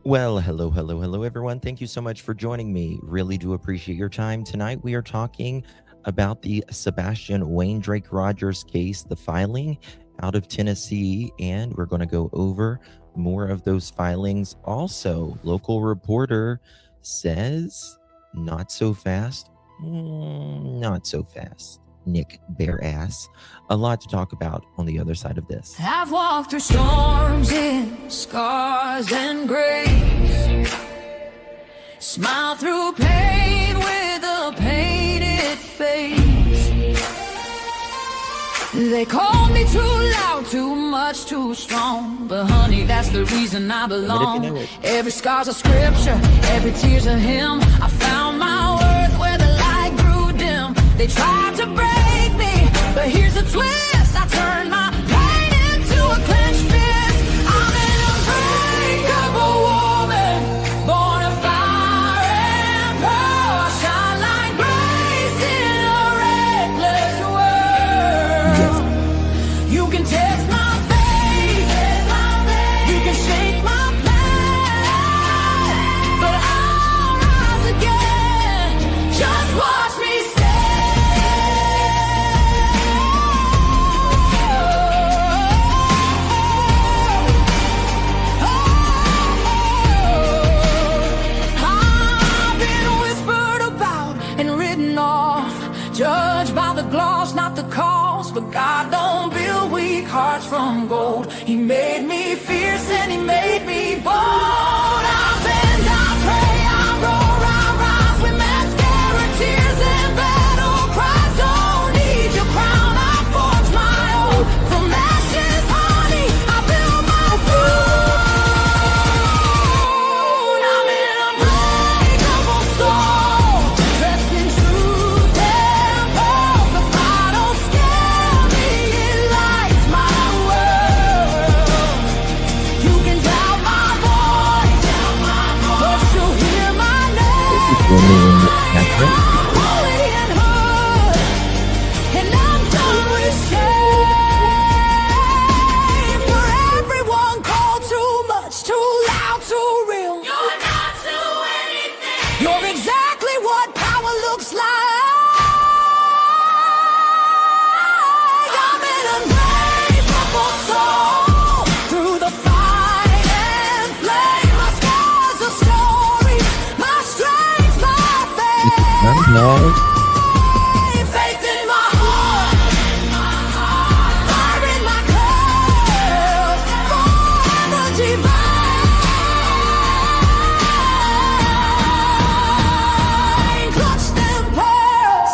Well, hello, everyone. Thank you so much for joining me. Really do appreciate your time. Tonight, we are talking about the Sebastian Wayne Drake Rogers case, the filing out of Tennessee, and we're going to go over more of those filings. Also, local reporter says, not so fast, not so fast. Nick bare ass. A lot to talk about on the other side of this. I've walked through storms in scars and grace, smile through pain with a painted face. They called me too loud, too much, too strong, but honey, that's the reason I belong. Every scar's a scripture, every tear's a hymn. I found my worth where the light grew dim. They tried to break me, but here's a twist. I turned my pain into a clenched fist. I'm an unbreakable woman, born of fire and pearl. I shine like grace in a reckless world. You can test my faith, you can shake my plan, but I'll rise again. Just watch me stand. I've been whispered about and written off, judged by the gloss, not the cause. But God don't build weak hearts from gold. He made me fierce and he made me bold. I bend, I pray, I roar, I rise with mascara, tears and battle cries. Don't need your crown, I forge my own. From ashes, honey, I build my throne. I'm an unbreakable soul, dressed in truth and pearls. The fire don't scare me, it lights my world. You can doubt my voice, but you'll hear my name. Holy and hood, and I'm done with shame. For everyone called too much, too loud, too real. You're not to anything. You're exactly what power looks like. I'm an unbreakable soul, through the fight and flame. My scars are stories, my strength, my faith. Faith in my heart, fire in my curls, forever divine. Clutch them pearls.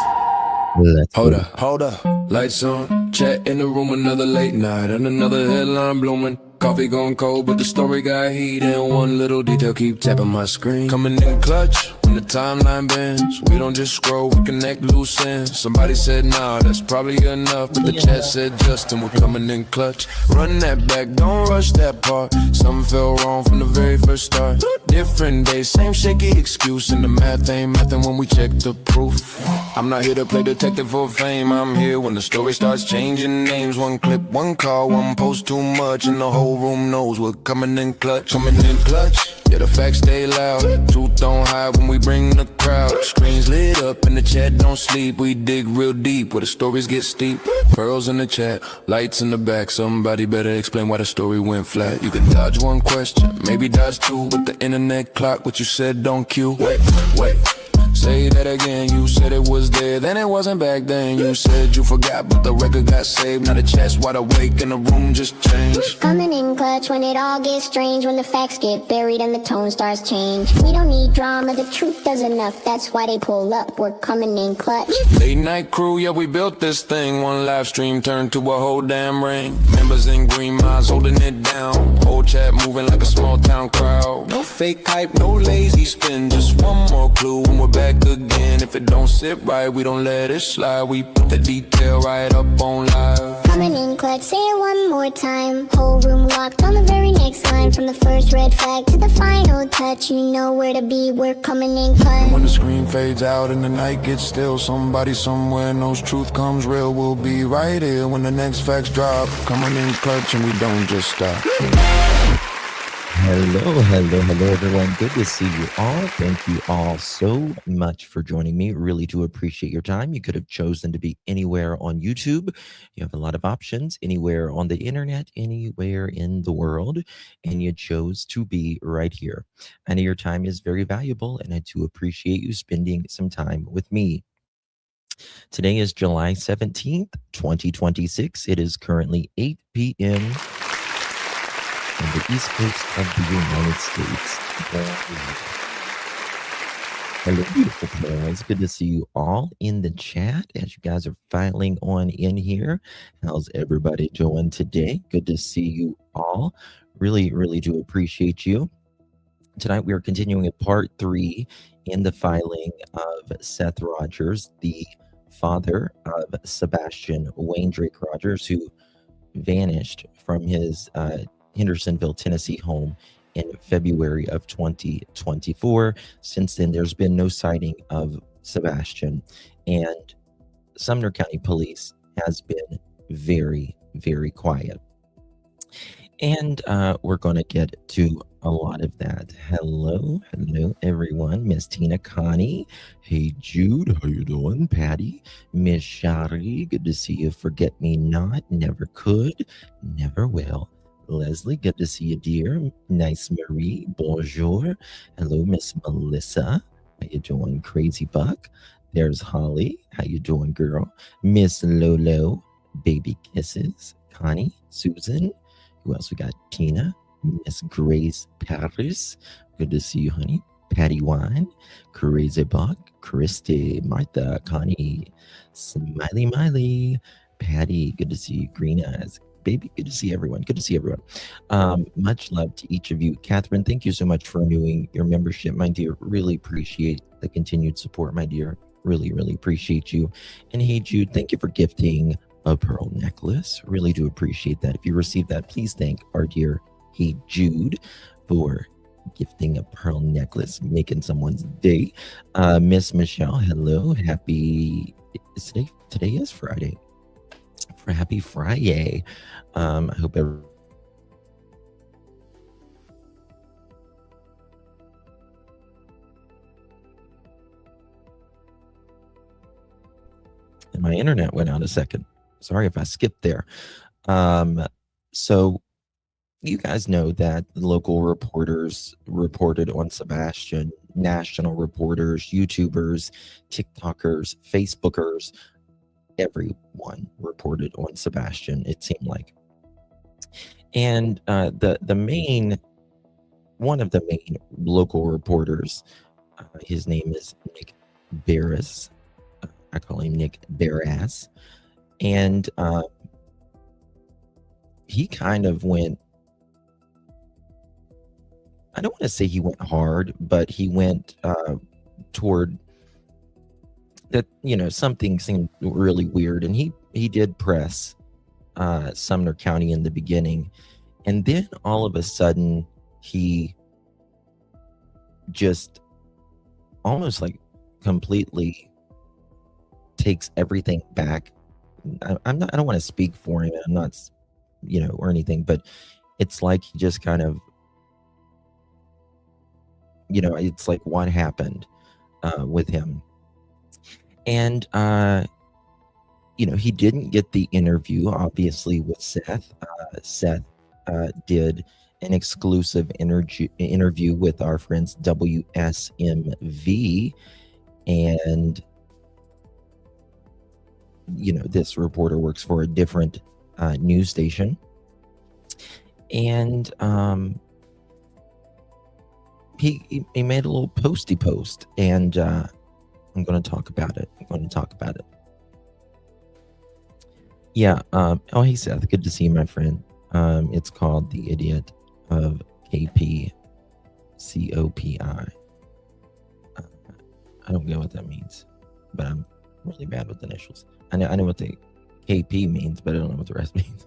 Let's Hold go. up, hold up, lights on, chat in the room, another late night and another headline blooming. Coffee gone cold, but the story got heat, and one little detail keep tapping my screen. Coming in clutch when the timeline bends. We don't just scroll, we connect loose ends. Somebody said nah, that's probably enough, but the chat said Justin, we're coming in clutch. Run that back, don't rush that part. Something fell wrong from the very first start. Different day, same shaky excuse, and the math ain't mathing when we check the proof. I'm not here to play detective for fame. I'm here when the story starts changing names. One clip, one call, one post too much, and the whole room knows we're coming in clutch. Coming in clutch, yeah, the facts stay loud. Truth don't hide when we bring the crowd. Screens lit up and the chat don't sleep. We dig real deep where the stories get steep. Pearls in the chat, lights in the back. Somebody better explain why the story went flat. You can dodge one question, maybe dodge two. With the internet clock, what you said don't cue. Wait, say that again. You said it was there, then it wasn't back then. You said you forgot, but the record got saved. Now the chat's wide awake and the room just changed. Coming in clutch when it all gets strange, when the facts get buried and the tone starts change. We don't need drama, the truth does enough. That's why they pull up, we're coming in clutch. Late night crew, yeah, we built this thing. One live stream turned to a whole damn ring. Members in green minds holding it down. Whole chat moving like a small town crowd. No fake hype, no lazy spin. Just one more clue when we're back again. If it don't sit right, we don't let it slide. We put the detail right up on live. Coming in clutch, say it one more time. Whole room locked on the very next line. From the first red flag to the final touch, you know where to be, we're coming in clutch. When the screen fades out and the night gets still, somebody somewhere knows truth comes real. We'll be right here when the next facts drop. Coming in clutch and we don't just stop. Hello, everyone. Good to see you all. Thank you all so much for joining me. Really do appreciate your time. You could have chosen to be anywhere on YouTube. You have a lot of options, anywhere on the internet, anywhere in the world, and you chose to be right here. I know your time is very valuable, and I do appreciate you spending some time with me. Today is July 17th, 2026. It is currently 8 p.m. on the East Coast of the United States. Hello, beautiful parents. Good to see you all in the chat as you guys are filing on in here. How's everybody doing today? Good to see you all. Really do appreciate you. Tonight we are continuing at part 3 in the filing of Seth Rogers, the father of Sebastian Wayne Drake Rogers, who vanished from his Hendersonville, Tennessee home in February of 2024. Since then, there's been no sighting of Sebastian, and Sumner County Police has been very quiet. And we're going to get to a lot of that. Hello, everyone. Miss Tina, Connie. Hey, Jude. How you doing? Patty. Miss Shari. Good to see you. Forget me not. Never could. Never will. Leslie. Good to see you, dear. Nice Marie. Bonjour. Hello, Miss Melissa. How you doing? Crazy Buck. There's Holly. How you doing, girl? Miss Lolo. Baby kisses. Connie. Susan. Who else we got? Tina, Miss Grace Paris. Good to see you, honey. Patty Wine, Crazy Buck, Christy, Martha, Connie, Smiley Miley, Patty. Good to see you. Green Eyes, baby. Good to see everyone. Good to see everyone. Much love to each of you. Catherine, thank you so much for renewing your membership, my dear. Really appreciate the continued support, my dear. Really appreciate you. And hey, Jude, thank you for gifting a pearl necklace. Really do appreciate that. If you received that, please thank our dear Hey Jude for gifting a pearl necklace, making someone's day. Miss Michelle, hello. Happy today is Friday. For happy Friday. I hope everyone and my internet went out a second. Sorry if I skipped there. So you guys know that the local reporters reported on Sebastian, national reporters, YouTubers, TikTokers, Facebookers, everyone reported on Sebastian, it seemed like. And one of the main local reporters, his name is Nick Barras. I call him Nick Barras. And he kind of went, I don't want to say he went hard, but he went toward that, something seemed really weird. And he did press Sumner County in the beginning. And then all of a sudden, he just almost like completely takes everything back. I don't want to speak for him. I'm not, or anything, but it's like he just kind of, it's like what happened with him. And, he didn't get the interview, obviously, with Seth. Seth did an exclusive interview with our friends WSMV, and this reporter works for a different news station, and he made a little post, and I'm going to talk about it. Yeah. Oh, hey, Seth. Good to see you, my friend. It's called The Idiot of KP COPI. I don't get what that means, but I'm really bad with initials. I know what the KP means, but I don't know what the rest means.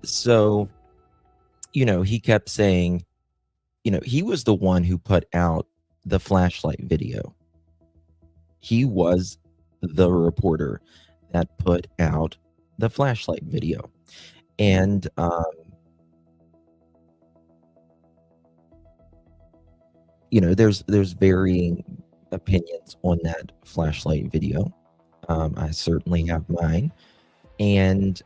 So, he kept saying, he was the one who put out the flashlight video. He was the reporter that put out the flashlight video. And you know, there's varying opinions on that flashlight video. I certainly have mine. And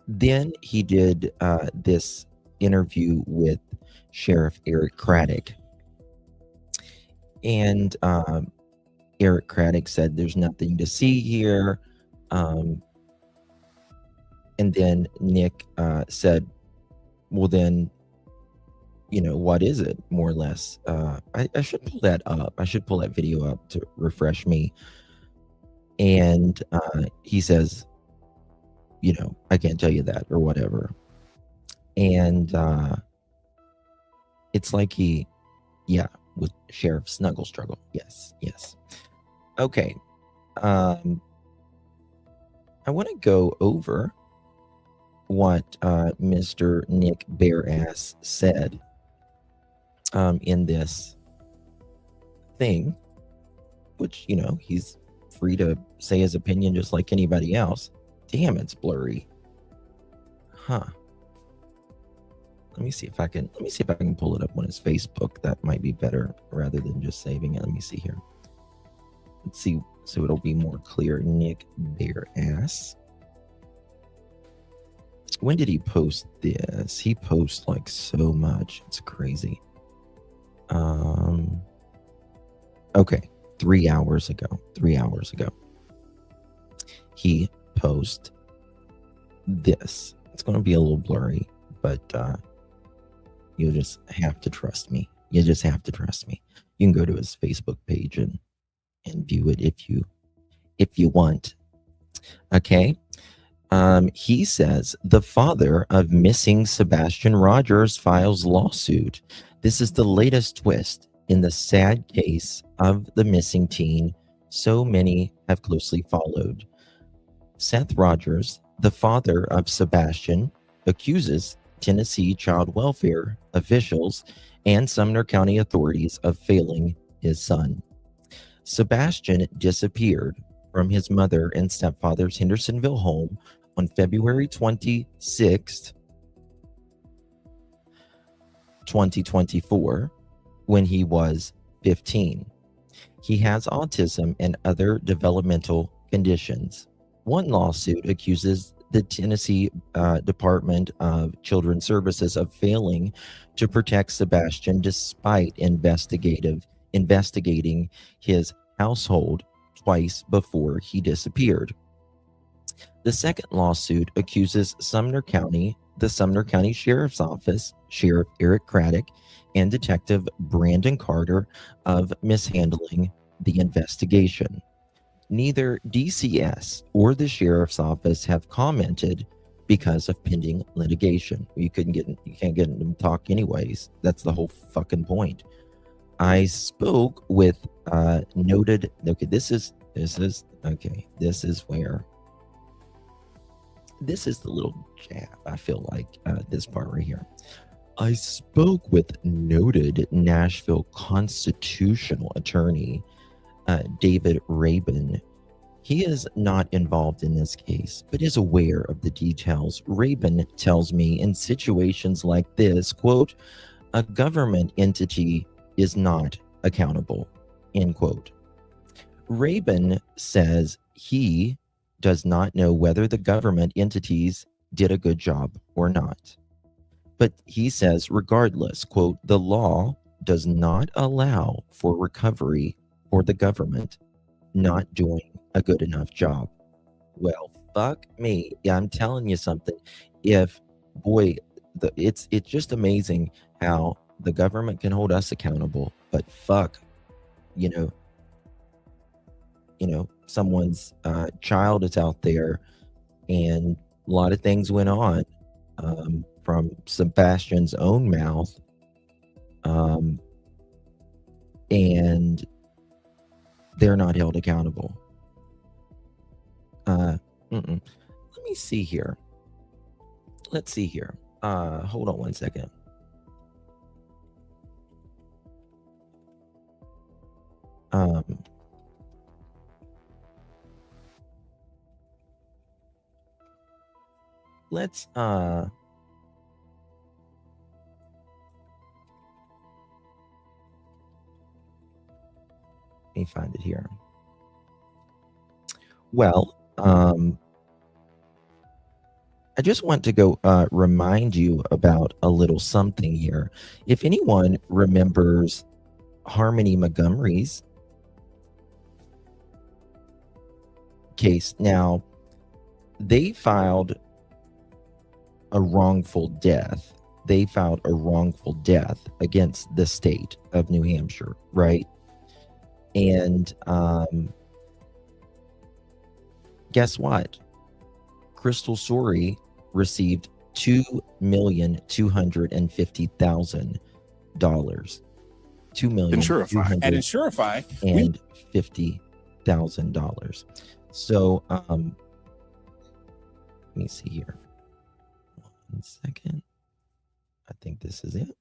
then he did this interview with Sheriff Eric Craddock. And Eric Craddock said there's nothing to see here. And then Nick said, well, then, you know, what is it, more or less? I should pull that up. I should pull that video up to refresh me. And he says, you know, I can't tell you that or whatever. And it's like with Sheriff Snuggle Struggle. Yes. Okay. I want to go over what Mr. Nick Bearass said in this thing, which, you know, he's free to say his opinion just like anybody else. Damn, it's blurry. Huh. Let me see if I can pull it up on his Facebook. That might be better rather than just saving it. Let me see here. Let's see, so it'll be more clear. Nick Bearass. When did he post this? He posts like so much. It's crazy. Okay, 3 hours ago. He posted this. It's going to be a little blurry, but you'll just have to trust me. You just have to trust me. You can go to his Facebook page and view it if you want. Okay. He says the father of missing Sebastian Rogers files lawsuit. This is the latest twist in the sad case of the missing teen so many have closely followed. Seth Rogers, the father of Sebastian, accuses Tennessee child welfare officials and Sumner County authorities of failing his son. Sebastian disappeared from his mother and stepfather's Hendersonville home on February 26th, 2024, when he was 15. He has autism and other developmental conditions. One lawsuit accuses the Tennessee Department of Children's Services of failing to protect Sebastian despite investigating his household twice before he disappeared. The second lawsuit accuses the Sumner County Sheriff's Office, Sheriff Eric Craddock, and Detective Brandon Carter of mishandling the investigation. Neither DCS or the Sheriff's Office have commented because of pending litigation. You can't get them to talk anyways. That's the whole fucking point. I spoke with noted. Okay, this is where. This is the little jab, I feel like, this part right here. I spoke with noted Nashville constitutional attorney, David Rabin. He is not involved in this case, but is aware of the details. Rabin tells me in situations like this, quote, a government entity is not accountable, end quote. Rabin says he does not know whether the government entities did a good job or not. But he says, regardless, quote, the law does not allow for recovery for the government not doing a good enough job. Well, fuck me. Yeah, I'm telling you something. It's just amazing how the government can hold us accountable, but fuck, someone's child is out there, and a lot of things went on from Sebastian's own mouth, and they're not held accountable. Let me see here. Let's see here. Hold on one second. Let's me find it here. Well, I just want to go remind you about a little something here. If anyone remembers Harmony Montgomery's case, now they filed a wrongful death. They filed a wrongful death against the state of New Hampshire, right? And guess what? Crystal Sorey received $2,250,000. $2,250,000. So let me see here. 1 second. I think this is it.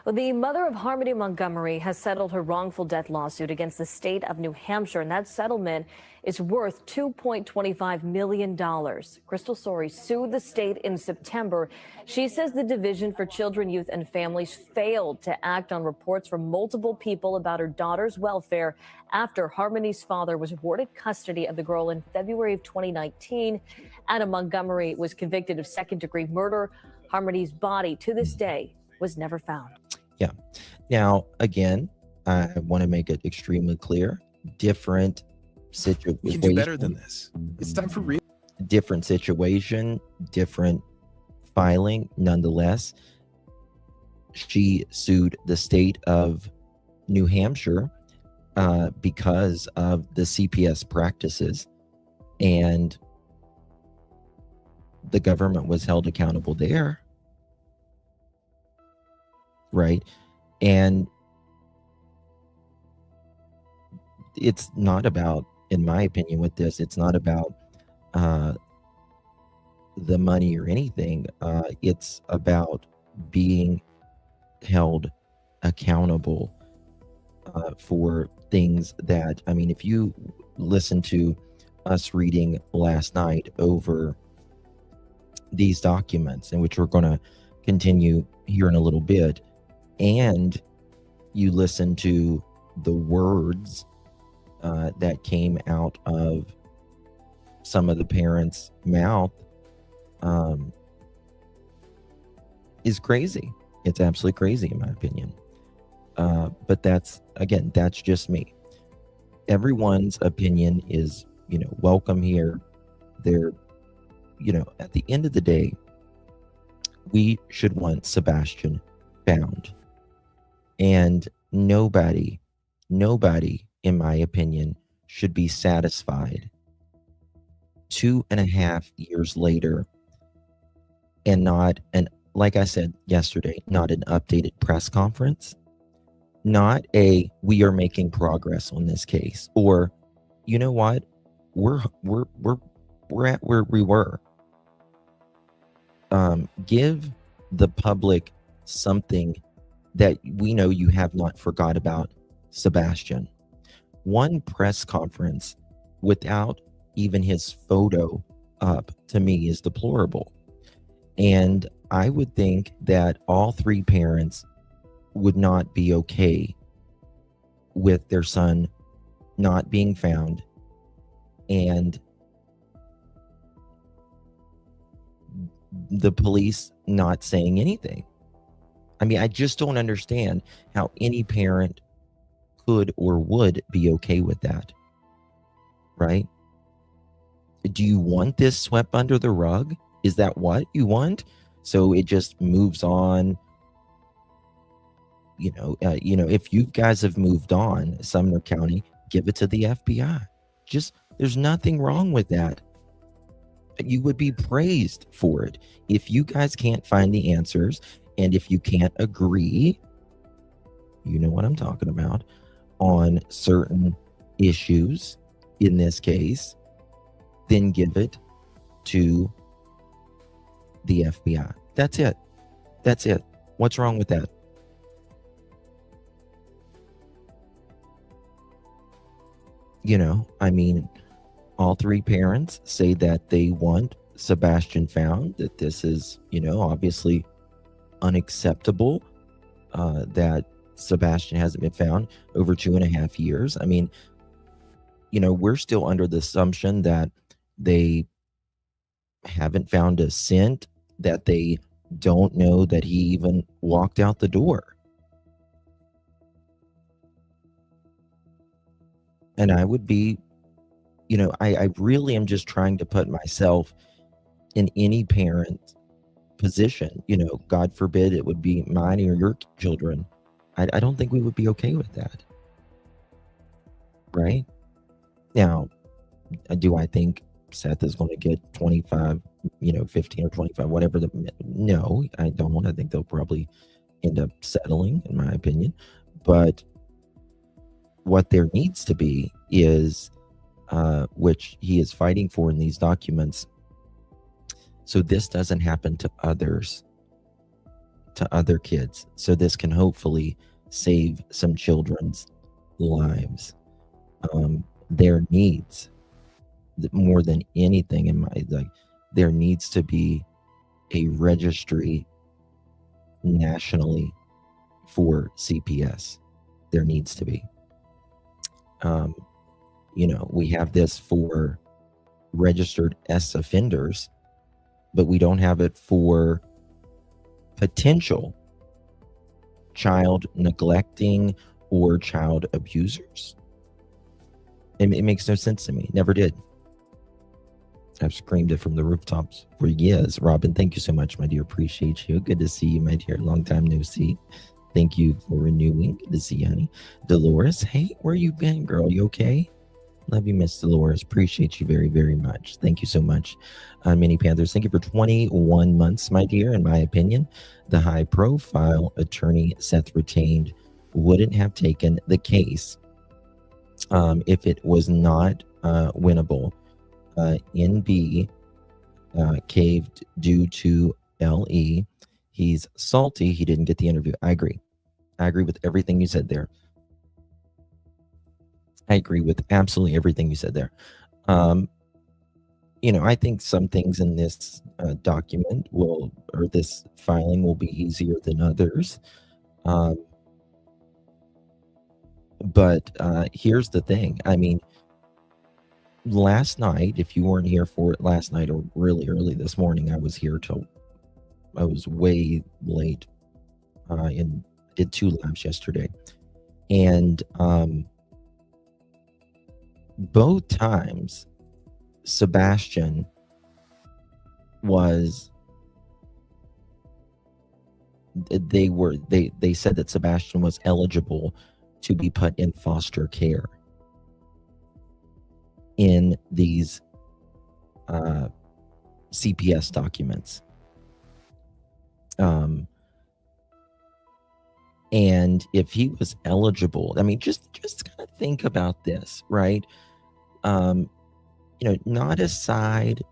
Well, the mother of Harmony Montgomery has settled her wrongful death lawsuit against the state of New Hampshire, and that settlement is worth $2.25 million. Crystal Sorey sued the state in September. She says the Division for Children, Youth, and Families failed to act on reports from multiple people about her daughter's welfare after Harmony's father was awarded custody of the girl in February of 2019. Adam Montgomery was convicted of second-degree murder. Harmony's body, to this day, was never found. Yeah. Now, again, I want to make it extremely clear. Different situation. We can do better than this. It's time for real. Different situation, different filing. Nonetheless, she sued the state of New Hampshire because of the CPS practices, and the government was held accountable there. Right. And it's not about, in my opinion, with this, it's not about the money or anything. It's about being held accountable for things that, I mean, if you listen to us reading last night over these documents, in which we're going to continue here in a little bit, and you listen to the words that came out of some of the parents' mouth, is crazy. It's absolutely crazy, in my opinion. But that's, again, that's just me. Everyone's opinion is, welcome here. They're, at the end of the day, we should want Sebastian found. And nobody, in my opinion, should be satisfied 2.5 years later and not, and like I said yesterday, not an updated press conference, not a we are making progress on this case, or you know what, we're at where we were. Give the public something that we know you have not forgot about Sebastian. One press conference without even his photo up, to me, is deplorable. And I would think that all three parents would not be okay with their son not being found and the police not saying anything. I mean, I just don't understand how any parent could or would be okay with that, right? Do you want this swept under the rug? Is that what you want? So it just moves on. If you guys have moved on, Sumner County, give it to the FBI. Just, there's nothing wrong with that. You would be praised for it. If you guys can't find the answers, and if you can't agree, you know what I'm talking about, on certain issues in this case, then give it to the FBI. That's it. That's it. What's wrong with that? I mean, all three parents say that they want Sebastian found, that this is, obviously unacceptable, that Sebastian hasn't been found over 2.5 years. I mean, we're still under the assumption that they haven't found a scent, that they don't know that he even walked out the door. And I would be, I really am just trying to put myself in any parent position. God forbid it would be mine or your children. I don't think we would be okay with that. Right? Now, do I think Seth is going to get 25, 15 or 25, whatever? No, I don't. I think they'll probably end up settling, in my opinion. But what there needs to be is, which he is fighting for in these documents, so this doesn't happen to others, to other kids. So this can hopefully save some children's lives. Their needs, more than anything in my, there needs to be a registry nationally for CPS. There needs to be. We have this for registered S offenders, but we don't have it for potential child neglecting or child abusers. It makes no sense to me. Never did. I've screamed it from the rooftops for years. Robin, thank you so much, my dear. Appreciate you. Good to see you, my dear. Long time no see. Thank you for renewing. Good to see you, honey. Dolores, hey, where you been, girl? You okay? Love you, Miss Dolores. Appreciate you very, very much. Thank you so much. Mini Panthers, thank you for 21 months, my dear. In my opinion, the high-profile attorney Seth retained wouldn't have taken the case if it was not winnable. NB caved due to LE. He's salty. He didn't get the interview. I agree. I agree with everything you said there. I agree with absolutely everything you said there. I think some things in this document or this filing will be easier than others. But here's the thing. I mean, last night, if you weren't here for it last night or really early this morning, I was here till I was way late and did 2 lives yesterday. And both times Sebastian was they said that Sebastian was eligible to be put in foster care in these CPS documents. And if he was eligible, I mean, just kind of think about this, right? Not a side.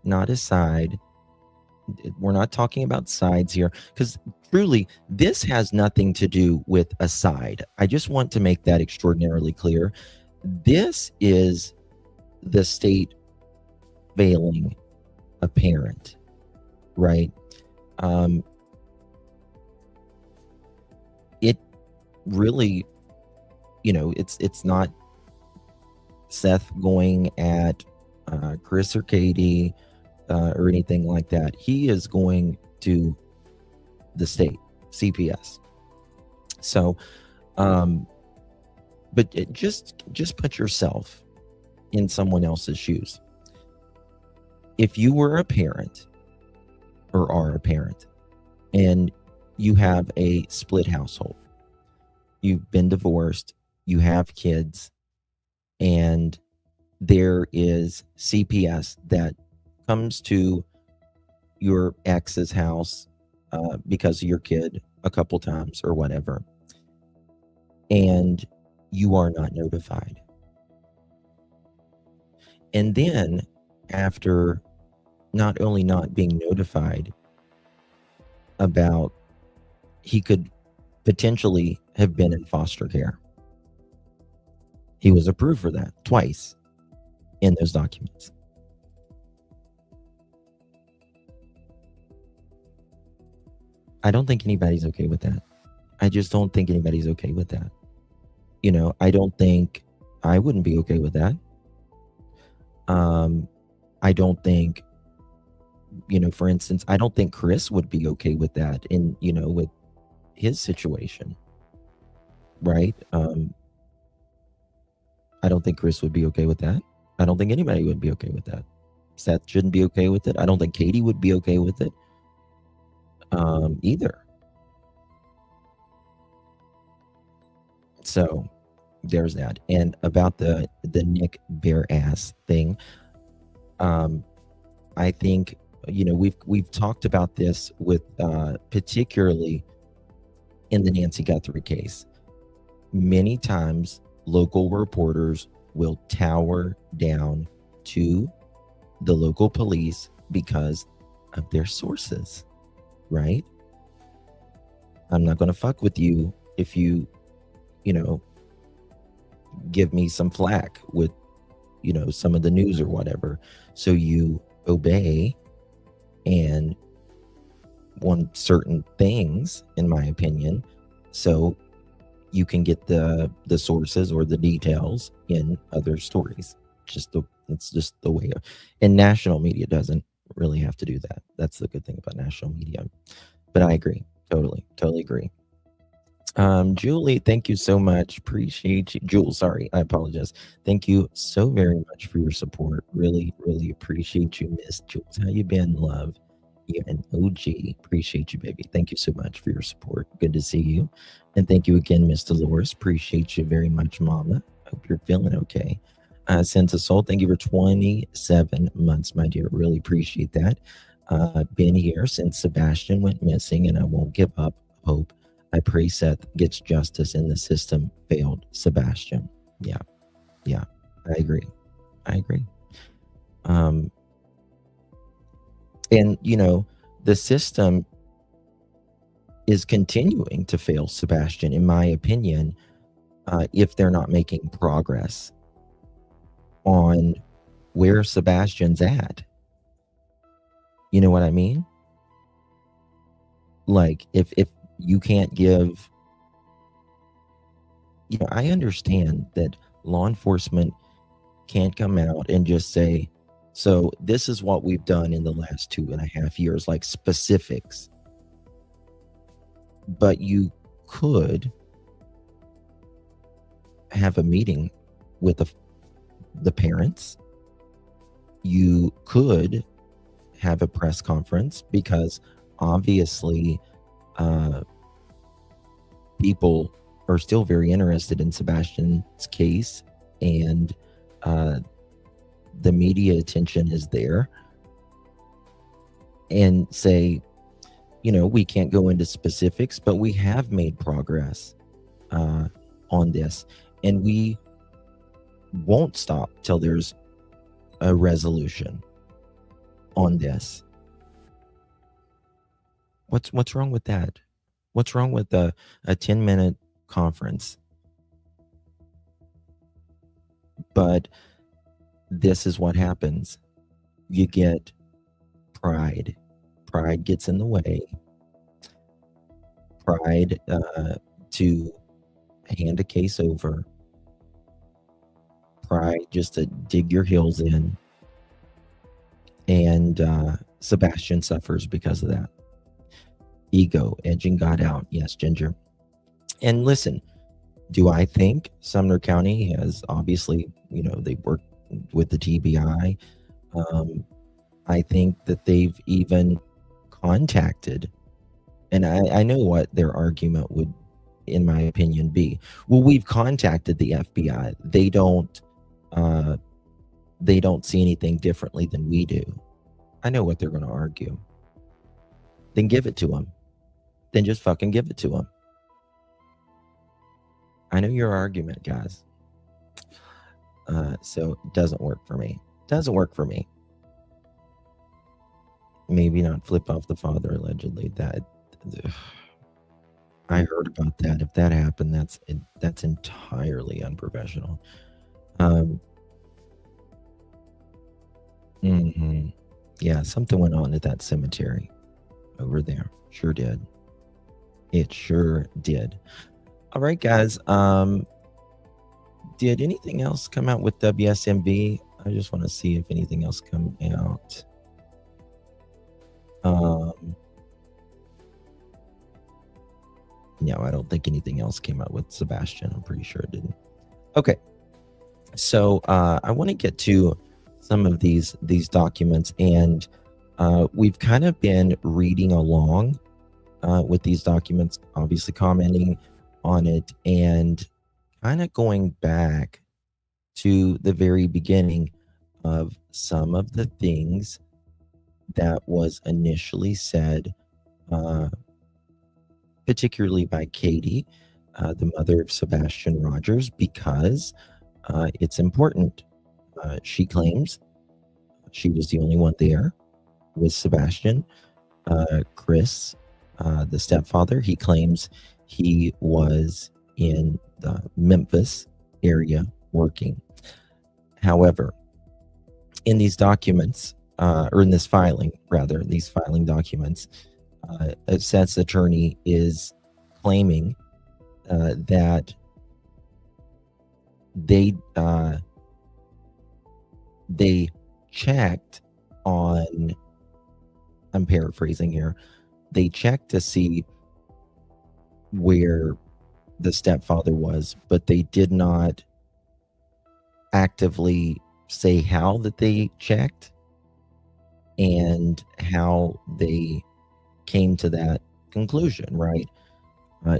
We're not talking about sides here, because truly, this has nothing to do with a side. I just want to make that extraordinarily clear. This is the state failing a parent, right? It really, it's not Seth going at Chris or Katie or anything like that. He is going to the state CPS. So, but just put yourself in someone else's shoes. If you were a parent or are a parent and you have a split household, you've been divorced, you have kids, and there is CPS that comes to your ex's house because of your kid a couple times or whatever, and you are not notified. And then after not only not being notified about he could potentially have been in foster care, he was approved for that twice in those documents. I don't think anybody's okay with that. I just don't think anybody's okay with that. You know, I don't think I wouldn't be okay with that. I don't think, you know, for instance, I don't think Chris would be okay with that in, you know, with his situation, right? I don't think Chris would be okay with that. I don't think anybody would be okay with that. Seth shouldn't be okay with it. I don't think Katie would be okay with it either. So there's that. And about the Nick bare ass thing, I think, you know, we've talked about this with particularly in the Nancy Guthrie case. Many times local reporters will tower down to the local police because of their sources, right? I'm not going to fuck with you if you know, give me some flack with, you know, some of the news or whatever. So you obey and on certain things, in my opinion, so you can get the sources or the details in other stories. It's just the way. And national media doesn't really have to do that. That's the good thing about national media. But I agree, totally agree. Julie, thank you so much. Appreciate you. Jules, sorry, I apologize. Thank you so very much for your support. Really appreciate you, Miss Jules. How you been, love? You're an OG. Appreciate you, baby. Thank you so much for your support. Good to see you. And thank you again, Miss Dolores. Appreciate you very much, Mama. Hope you're feeling okay. Sense of Soul, thank you for 27 months, my dear. Really appreciate that. Been here since Sebastian went missing, and I won't give up hope. I pray Seth gets justice and the system failed Sebastian. Yeah, I agree. And, you know, the system is continuing to fail Sebastian, in my opinion, if they're not making progress on where Sebastian's at. You know what I mean? Like, if you can't give, you know, I understand that law enforcement can't come out and just say, so this is what we've done in the last 2.5 years, like specifics. But you could have a meeting with the parents. You could have a press conference, because obviously people are still very interested in Sebastian's case, and the media attention is there, and say, you know, we can't go into specifics, but we have made progress on this, and we won't stop till there's a resolution on this. What's wrong with that? What's wrong with a 10-minute conference? But this is what happens. You get pride. Pride gets in the way. Pride to hand a case over. Pride just to dig your heels in. And Sebastian suffers because of that. Ego, edging God out. Yes, Ginger. And listen, do I think Sumner County has, obviously, you know, they work with the TBI. I think that they've even contacted, and I know what their argument would, in my opinion, be. Well, we've contacted the FBI. They don't see anything differently than we do. I know what they're going to argue. Then give it to them. Then just fucking give it to them. I know your argument, guys. So it doesn't work for me. Doesn't work for me. Maybe not flip off the father, allegedly. That I heard about that. If that happened, that's entirely unprofessional. Yeah, something went on at that cemetery over there. Sure did. It sure did. All right, guys. Did anything else come out with WSMV? I just want to see if anything else come out. No, I don't think anything else came out with Sebastian. I'm pretty sure it didn't. Okay. So I want to get to some of these documents, and we've kind of been reading along with these documents, obviously commenting on it, and kind of going back to the very beginning of some of the things that was initially said, particularly by Katie, the mother of Sebastian Rogers, because it's important. She claims she was the only one there with Sebastian. Chris, the stepfather, he claims he was in the Memphis area working. However, in these documents, or in this filing, rather, these filing documents, Seth's attorney is claiming that they checked on, I'm paraphrasing here, they checked to see where the stepfather was, but they did not actively say how that they checked and how they came to that conclusion, right?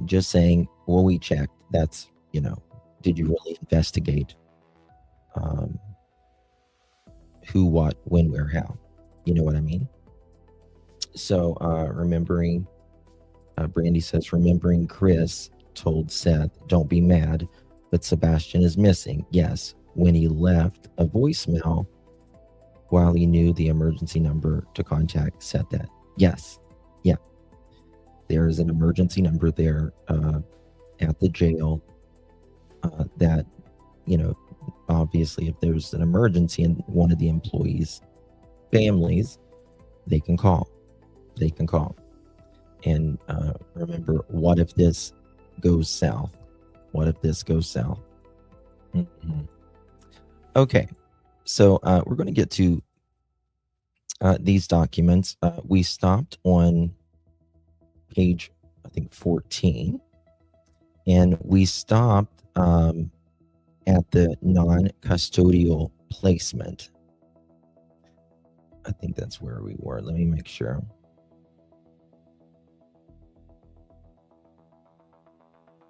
Just saying, well, we checked. That's, did you really investigate who, what, when, where, how? You know what I mean? So remembering, Brandy says, remembering Chris told Seth, don't be mad, but Sebastian is missing. Yes, when he left a voicemail while he knew the emergency number to contact Seth that. Yes, yeah. There is an emergency number there at the jail that, obviously if there's an emergency in one of the employees' families, they can call. They can call. And remember, what if this goes south? What if this goes south? Mm-hmm. Okay, so we're going to get to these documents. We stopped on page, I think, 14, and we stopped at the non-custodial placement. I think that's where we were. Let me make sure.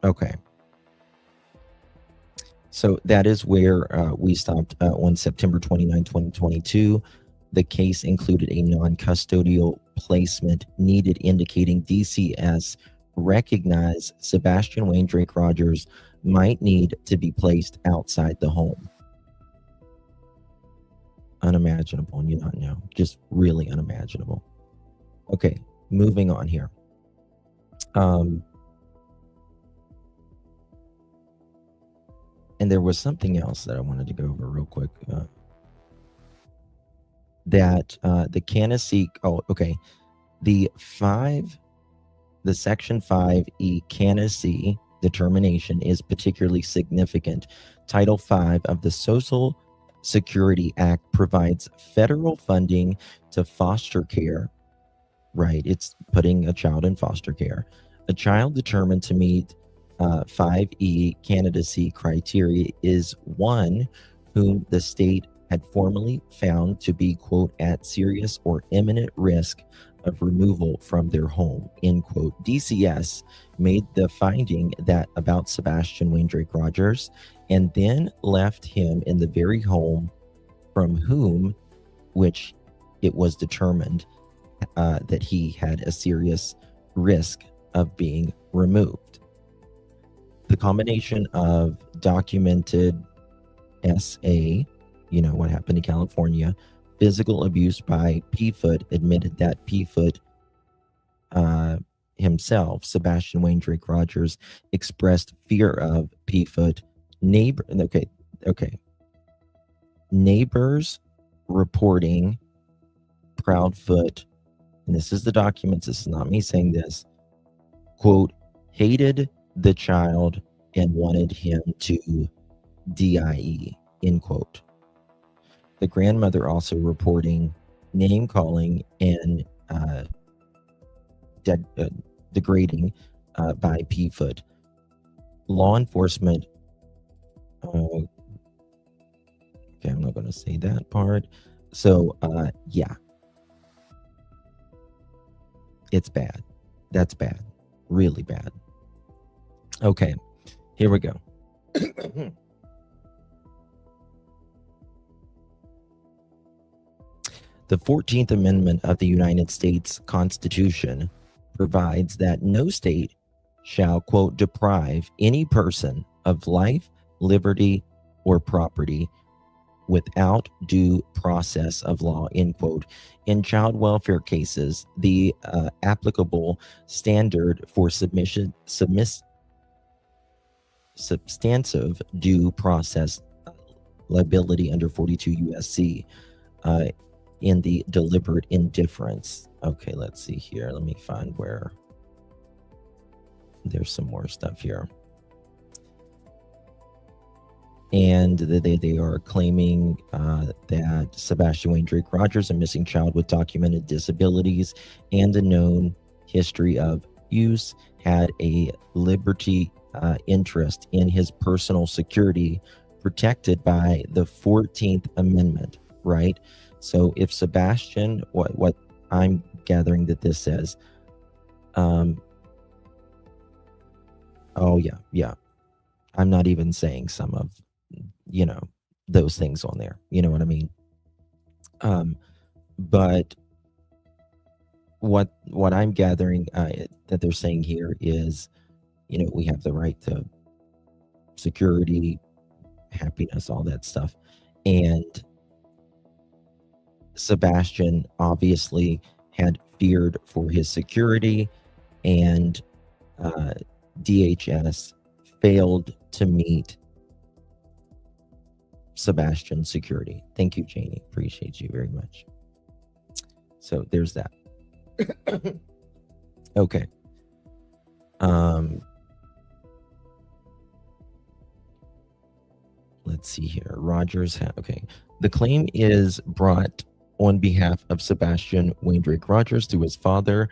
Okay. So that is where we stopped on September 29, 2022. The case included a non-custodial placement needed, indicating DCS recognized Sebastian Wayne Drake Rogers might need to be placed outside the home. Unimaginable, and you not know, just really unimaginable. Okay, moving on here. And there was something else that I wanted to go over real quick. That the Tennessee, the Section 5E Tennessee determination is particularly significant. Title 5 of the Social Security Act provides federal funding to foster care. Right, it's putting a child in foster care. A child determined to meet 5E candidacy criteria is one whom the state had formally found to be, quote, at serious or imminent risk of removal from their home, end quote. DCS made the finding that about Sebastian Wayne Drake Rogers, and then left him in the very home from whom, which it was determined that he had a serious risk of being removed. The combination of documented SA, what happened in California, physical abuse by P-Foot, admitted that P-Foot himself, Sebastian Wayne Drake Rogers, expressed fear of P-Foot. Neighbors reporting Proudfoot, and this is the documents, this is not me saying this, quote, hated the child and wanted him to DIE, end quote. The grandmother also reporting name calling and degrading by Proudfoot. Law enforcement, okay, I'm not going to say that part. So, yeah, it's bad. That's bad. Really bad. Okay, here we go. The 14th Amendment of the United States Constitution provides that no state shall, quote, deprive any person of life, liberty, or property without due process of law, end quote. In child welfare cases, the applicable standard for substantive due process liability under 42 U.S.C. In the deliberate indifference. Okay, let's see here. Let me find where there's some more stuff here. And they are claiming that Sebastian Wayne Drake Rogers, a missing child with documented disabilities and a known history of use, had a liberty interest in his personal security protected by the 14th Amendment, right? So if Sebastian, what I'm gathering that this says, oh yeah, I'm not even saying some of, those things on there, you know what I mean? But what I'm gathering that they're saying here is, we have the right to security, happiness, all that stuff. And Sebastian obviously had feared for his security, and DHS failed to meet Sebastian's security. Thank you, Janie. Appreciate you very much. So there's that. Okay. Let's see here. Rogers. Okay. The claim is brought on behalf of Sebastian Wayne Drake Rogers through his father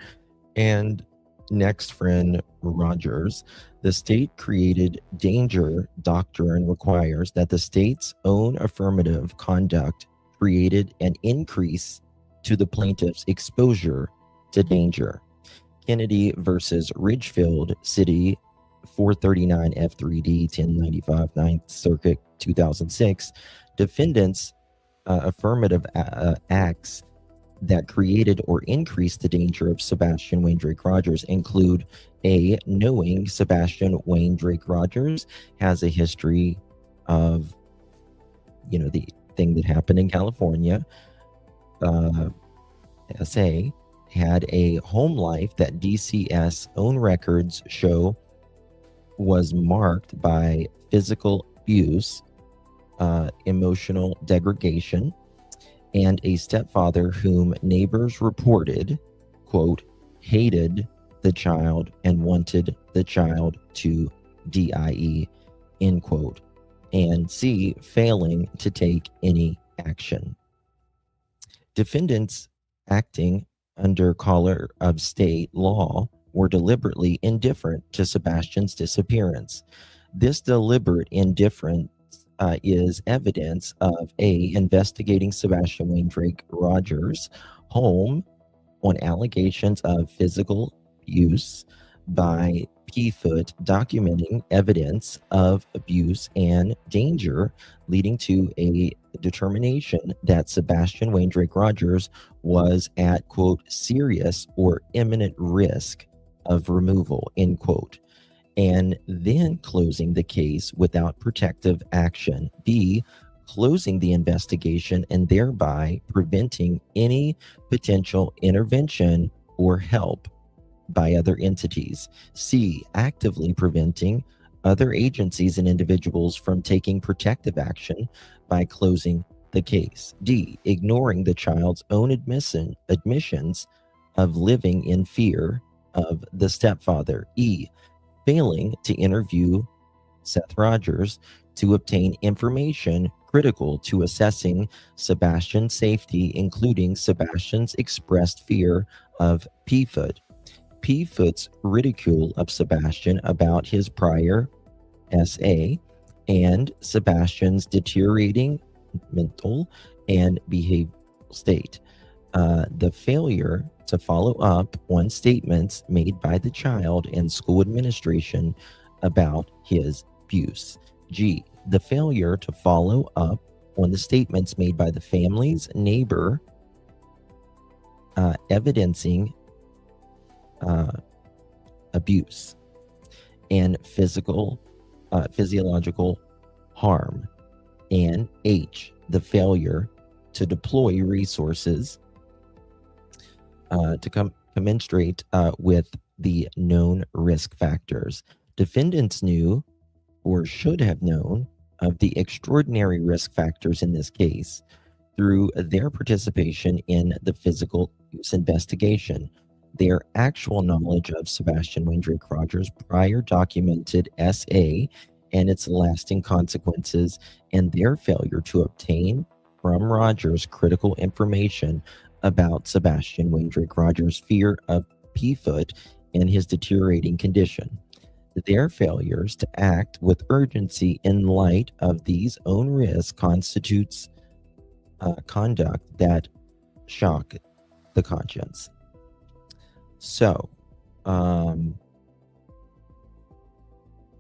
and next friend Rogers. The state created danger doctrine requires that the state's own affirmative conduct created an increase to the plaintiff's exposure to danger. Kennedy versus Ridgefield City, 439 F3D 1095 9th Circuit 2006. Defendants affirmative acts that created or increased the danger of Sebastian Wayne Drake Rogers include A, knowing Sebastian Wayne Drake Rogers has a history of, the thing that happened in California. SA had a home life that DCS own records show was marked by physical abuse, emotional degradation, and a stepfather whom neighbors reported, quote, hated the child and wanted the child to DIE, end quote, and C, failing to take any action. Defendants acting under color of state law were deliberately indifferent to Sebastian's disappearance. This deliberate indifference is evidence of A, investigating Sebastian Wayne Drake Rogers' home on allegations of physical abuse by Proudfoot, documenting evidence of abuse and danger, leading to a determination that Sebastian Wayne Drake Rogers was at, quote, serious or imminent risk of removal, end quote, and then closing the case without protective action. B, closing the investigation and thereby preventing any potential intervention or help by other entities. C, actively preventing other agencies and individuals from taking protective action by closing the case. D, ignoring the child's own admissions of living in fear of the stepfather. E, failing to interview Seth Rogers to obtain information critical to assessing Sebastian's safety, including Sebastian's expressed fear of Proudfoot, Proudfoot's ridicule of Sebastian about his prior SA, and Sebastian's deteriorating mental and behavioral state. The failure to follow up on statements made by the child and school administration about his abuse. G, the failure to follow up on the statements made by the family's neighbor evidencing abuse and physiological harm. And H, the failure to deploy resources to commensurate with the known risk factors. Defendants knew or should have known of the extraordinary risk factors in this case through their participation in the physical abuse investigation. Their actual knowledge of Sebastian Waindrake Rogers' prior documented SA and its lasting consequences, and their failure to obtain from Rogers critical information about Sebastian Waindrake Rogers' fear of Proudfoot and his deteriorating condition. Their failures to act with urgency in light of these own risks constitutes conduct that shock the conscience. So,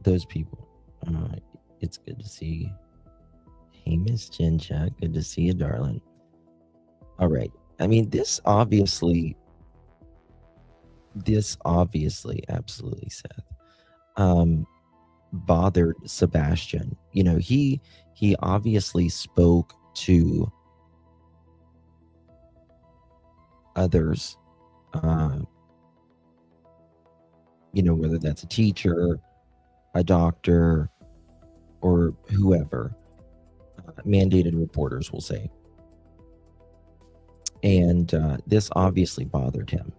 those people, it's good to see. Hey, Miss Chincha, good to see you, darling. All right. I mean, this obviously, absolutely, Seth, bothered Sebastian. You know, he obviously spoke to others, you know, whether that's a teacher, a doctor, or whoever, mandated reporters, we'll say. And this obviously bothered him,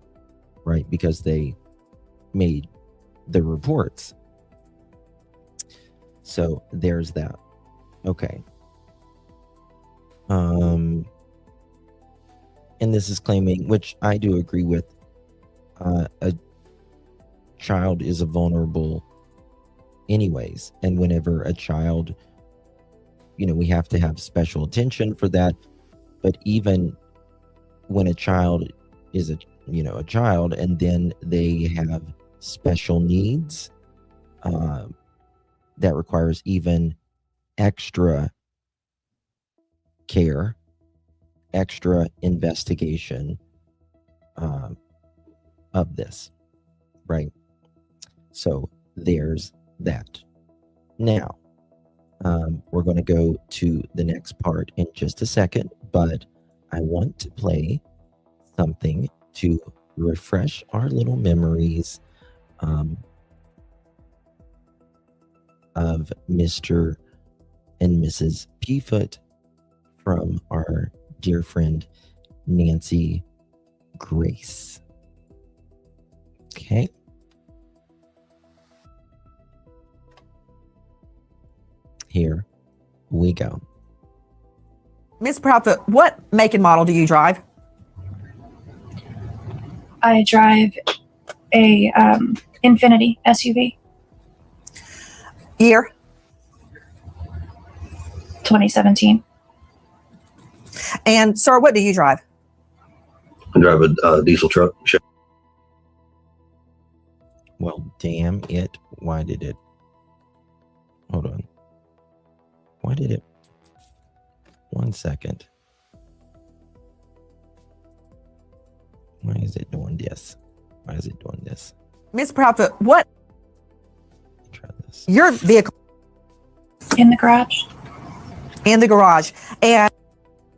right? Because they made the reports. So there's that. Okay. And this is claiming, which I do agree with, a child is a vulnerable anyways. And whenever a child, you know, we have to have special attention for that. But even when a child is a child and then they have special needs, that requires even extra care, extra investigation of this, right? So there's that. Now, we're going to go to the next part in just a second, but I want to play something to refresh our little memories of Mr. and Mrs. Proudfoot from our dear friend Nancy Grace. Okay. Here we go. Miss Proudfoot, what make and model do you drive? I drive a Infiniti SUV. Year? 2017. And sir, what do you drive? I drive a diesel truck. Well, damn it. Why did it? Hold on. Why did it? 1 second. Why is it doing this? Why is it doing this? Miss Proudfoot, what? Try this. Your vehicle? In the garage. In the garage. And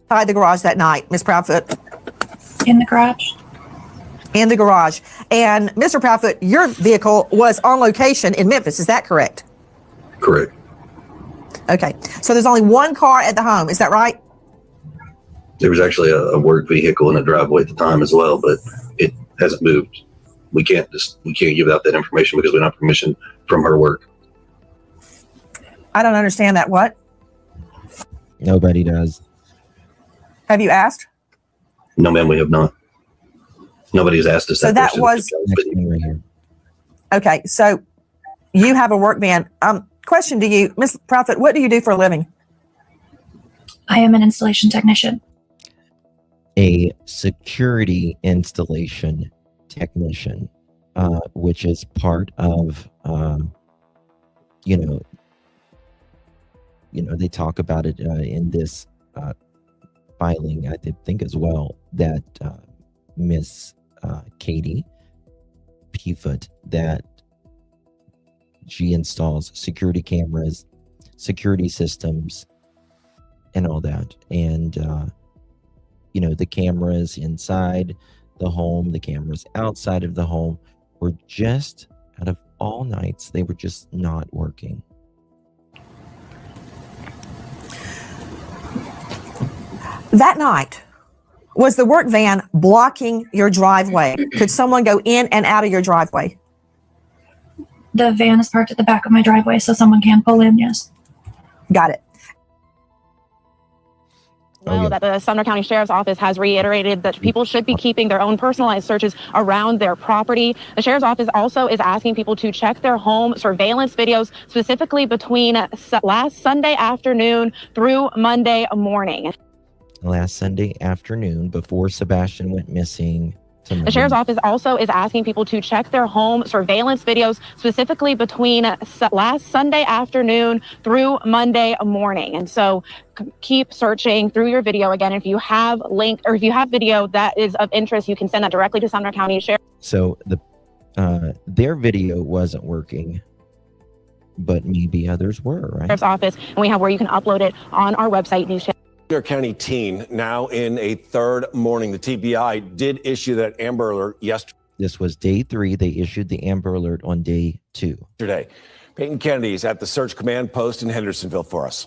inside the garage that night, Miss Proudfoot? In the garage. In the garage. And Mr. Proudfoot, your vehicle was on location in Memphis. Is that correct? Correct. Okay. So there's only one car at the home. Is that right? There was actually a work vehicle in the driveway at the time as well, but it hasn't moved we can't give out that information because we don't have permission from her work. I don't understand that. What? Nobody does. Have you asked? No, ma'am, we have not. Nobody's asked us So that. that was Right here. okay. So you have a work van. Question to you, Ms. Proudfoot, what do you do for a living? I am an installation technician. A security installation technician, which is part of, they talk about it in this filing, I think as well, that Miss Katie Proudfoot, that she installs security cameras, security systems, and all that. And, the cameras inside the home, the cameras outside of the home were just, out of all nights, they were just not working. That night, was the work van blocking your driveway? Could someone go in and out of your driveway? The van is parked at the back of my driveway, so someone can pull in, yes. Got it. That the Sumner County Sheriff's Office has reiterated that people should be keeping their own personalized searches around their property. The Sheriff's Office also is asking people to check their home surveillance videos, specifically between last Sunday afternoon through Monday morning. Last Sunday afternoon, before Sebastian went missing. The Sheriff's Office also is asking people to check their home surveillance videos, specifically between last Sunday afternoon through Monday morning. And so keep searching through your video. Again, if you have video that is of interest, you can send that directly to Sumner County Sheriff. So their video wasn't working, but maybe others were, right? Sheriff's Office, and we have where you can upload it on our website, News Channel. Sumner County teen now in a third morning. The TBI did issue that Amber Alert yesterday. This was day 3. They issued the Amber Alert on day 2. Peyton Kennedy is at the search command post in Hendersonville for us.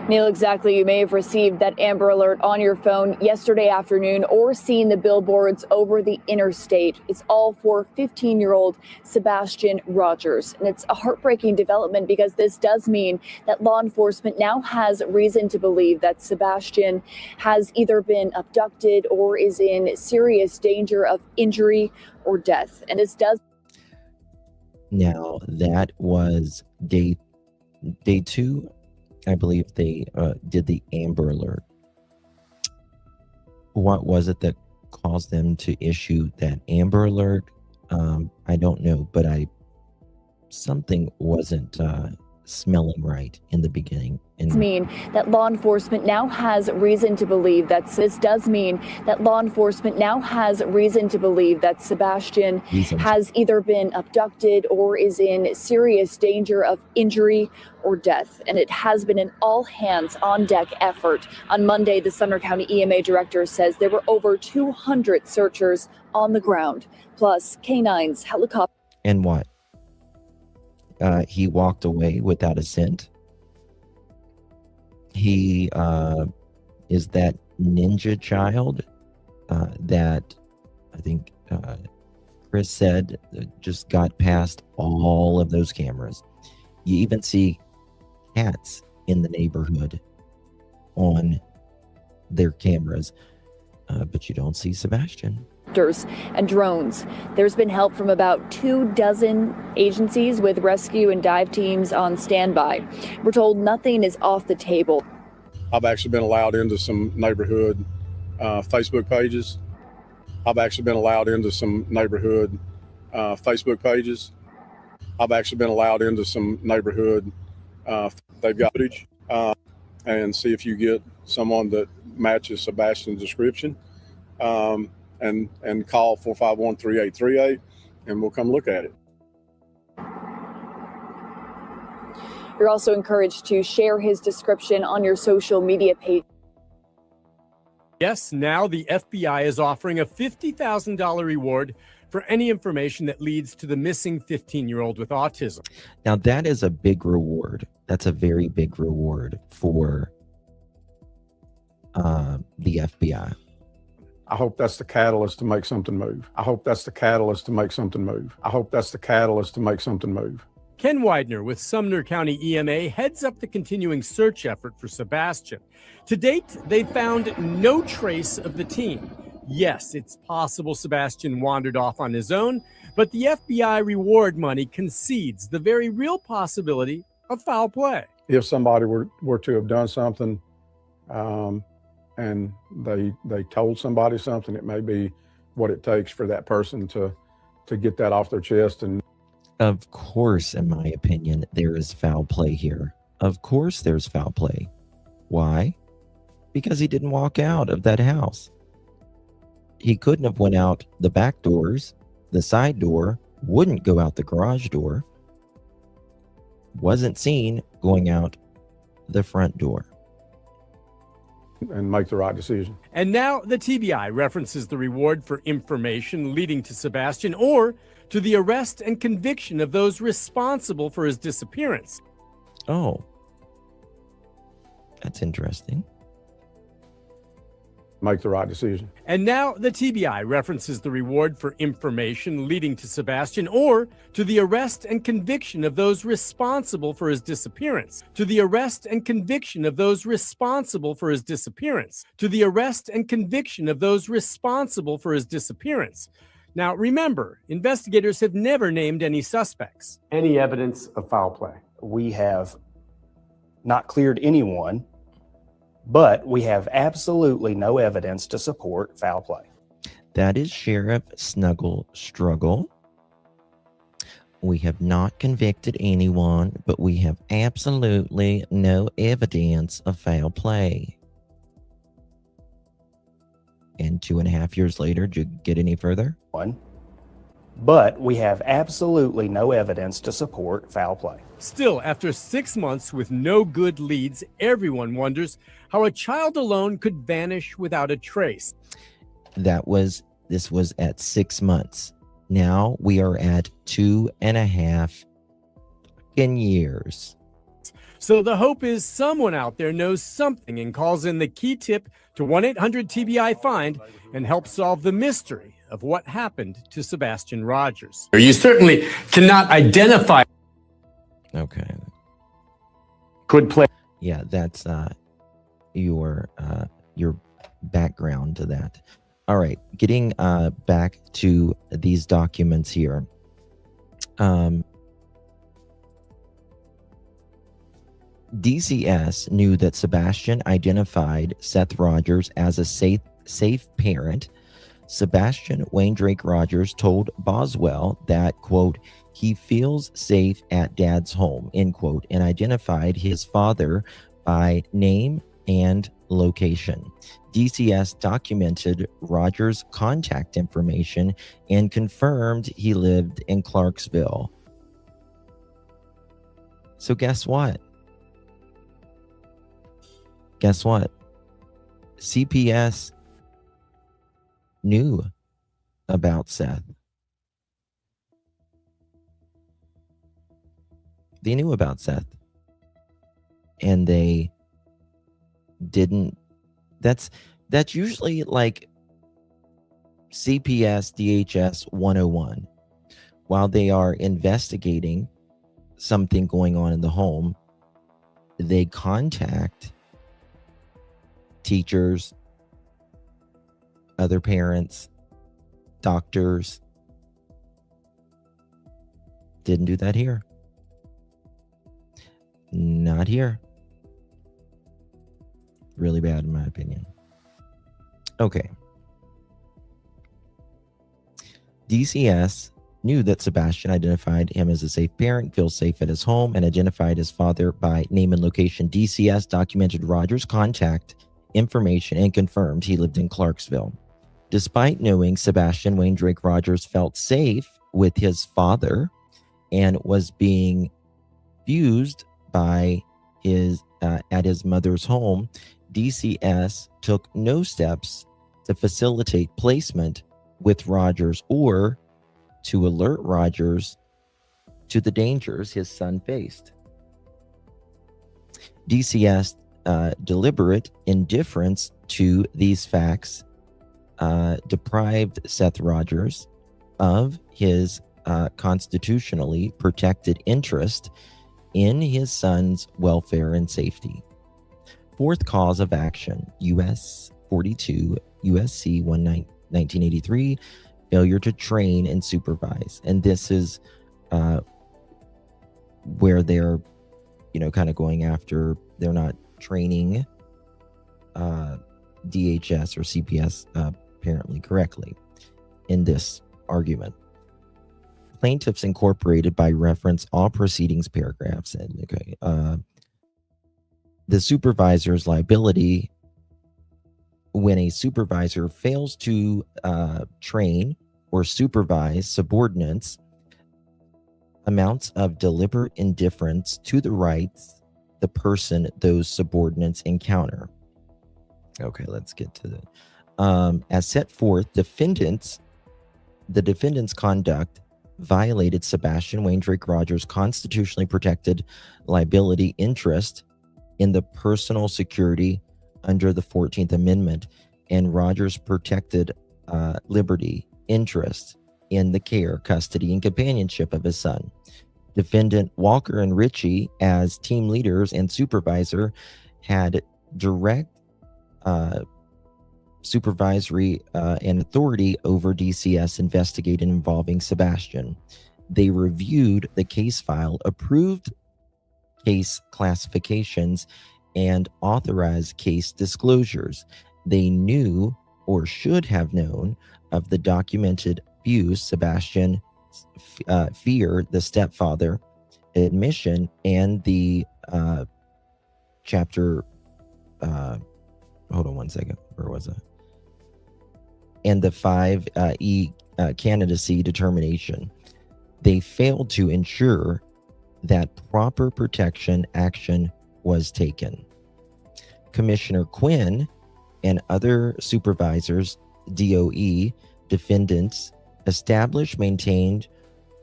Neil, exactly. You may have received that Amber Alert on your phone yesterday afternoon or seen the billboards over the interstate. It's all for 15-year-old Sebastian Rogers. And it's a heartbreaking development because this does mean that law enforcement now has reason to believe that Sebastian has either been abducted or is in serious danger of injury or death. And this does. Now, that was day 2. I believe they did the Amber Alert. What was it that caused them to issue that Amber Alert? I don't know, but something wasn't smelling right in the beginning. And mean that law enforcement now has reason to believe that Sebastian has either been abducted or is in serious danger of injury or death. And it has been an all hands on deck effort. On Monday, the Sumner County EMA director says there were over 200 searchers on the ground, plus canines, helicopters. And what? He walked away without a scent. He is that ninja child that I think Chris said just got past all of those cameras. You even see cats in the neighborhood on their cameras, but you don't see Sebastian. And drones. There's been help from about 24 agencies with rescue and dive teams on standby. We're told nothing is off the table. I've actually been allowed into some neighborhood Facebook pages. They've got footage and see if you get someone that matches Sebastian's description. And call 451-3838 and we'll come look at it. You're also encouraged to share his description on your social media page. Yes, now the FBI is offering a $50,000 reward for any information that leads to the missing 15-year-old with autism. Now, that is a big reward. That's a very big reward for the FBI. I hope that's the catalyst to make something move. I hope that's the catalyst to make something move. I hope that's the catalyst to make something move. Ken Widener with Sumner County EMA heads up the continuing search effort for Sebastian. To date, they found no trace of the teen. Yes, it's possible Sebastian wandered off on his own, but the FBI reward money concedes the very real possibility of foul play. If somebody were to have done something and they told somebody something, it may be what it takes for that person to get that off their chest. And of course, in my opinion, there is foul play here. Of course there's foul play. Why? Because he didn't walk out of that house. He couldn't have went out the back doors, the side door, wouldn't go out the garage door, wasn't seen going out the front door. And make the right decision. And now the TBI references the reward for information leading to Sebastian or to the arrest and conviction of those responsible for his disappearance. Oh, that's interesting. Make the right decision. And now the TBI references the reward for information leading to Sebastian or to the arrest and conviction of those responsible for his disappearance. To the arrest and conviction of those responsible for his disappearance. To the arrest and conviction of those responsible for his disappearance. Now, remember, investigators have never named any suspects. Any evidence of foul play? We have not cleared anyone, but we have absolutely no evidence to support foul play. That is Sheriff Snuggle Struggle. We have not convicted anyone, but we have absolutely no evidence of foul play. And 2.5 years later, did you get any further? But we have absolutely no evidence to support foul play. Still, after 6 months with no good leads, everyone wonders how a child alone could vanish without a trace. This was at 6 months. Now we are at 2.5 years. So the hope is someone out there knows something and calls in the key tip to 1-800-TBI-FIND and helps solve the mystery of what happened to Sebastian Rogers. You certainly cannot identify. Okay. Could play. Yeah, that's your background to that. All right, getting back to these documents here. DCS knew that Sebastian identified Seth Rogers as a safe parent. Sebastian Wayne Drake Rogers told Boswell that, quote, he feels safe at dad's home, end quote, and identified his father by name and location. DCS documented Rogers' contact information and confirmed he lived in Clarksville. So guess what? Guess what? CPS knew about Seth. They knew about Seth. And they didn't. That's usually like CPS DHS 101. While they are investigating something going on in the home, they contact teachers, other parents, doctors. Didn't do that here. Not here. Really bad in my opinion. Okay. DCS knew that Sebastian identified him as a safe parent, feels safe at his home, and identified his father by name and location. DCS documented Rogers' contact information and confirmed he lived in Clarksville. Despite knowing Sebastian Wayne Drake Rogers felt safe with his father and was being abused by his at his mother's home, DCS took no steps to facilitate placement with Rogers or to alert Rogers to the dangers his son faced. DCS deliberate indifference to these facts deprived Seth Rogers of his constitutionally protected interest in his son's welfare and safety. Fourth cause of action, U.S. 42 U.S.C. 1983, failure to train and supervise. And this is where they're, kind of going after, they're not training DHS or CPS apparently correctly in this argument. Plaintiffs incorporated by reference all proceedings paragraphs. And the supervisor's liability when a supervisor fails to train or supervise subordinates amounts of deliberate indifference to the rights the person those subordinates encounter. Okay, let's get to that. As set forth, the defendant's conduct violated Sebastian Wayne Drake Rogers' constitutionally protected liability interest in the personal security under the 14th Amendment and Rogers' protected liberty interest in the care, custody, and companionship of his son. Defendant Walker and Ritchie, as team leaders and supervisor, had direct supervisory and authority over DCS investigating involving Sebastian. They reviewed the case file, approved case classifications, and authorized case disclosures. They knew or should have known of the documented abuse Sebastian feared, the stepfather admission, and the chapter hold on one second, where was I? And the 5E candidacy determination. They failed to ensure that proper protection action was taken. Commissioner Quinn and other supervisors, DOE, defendants, established, maintained,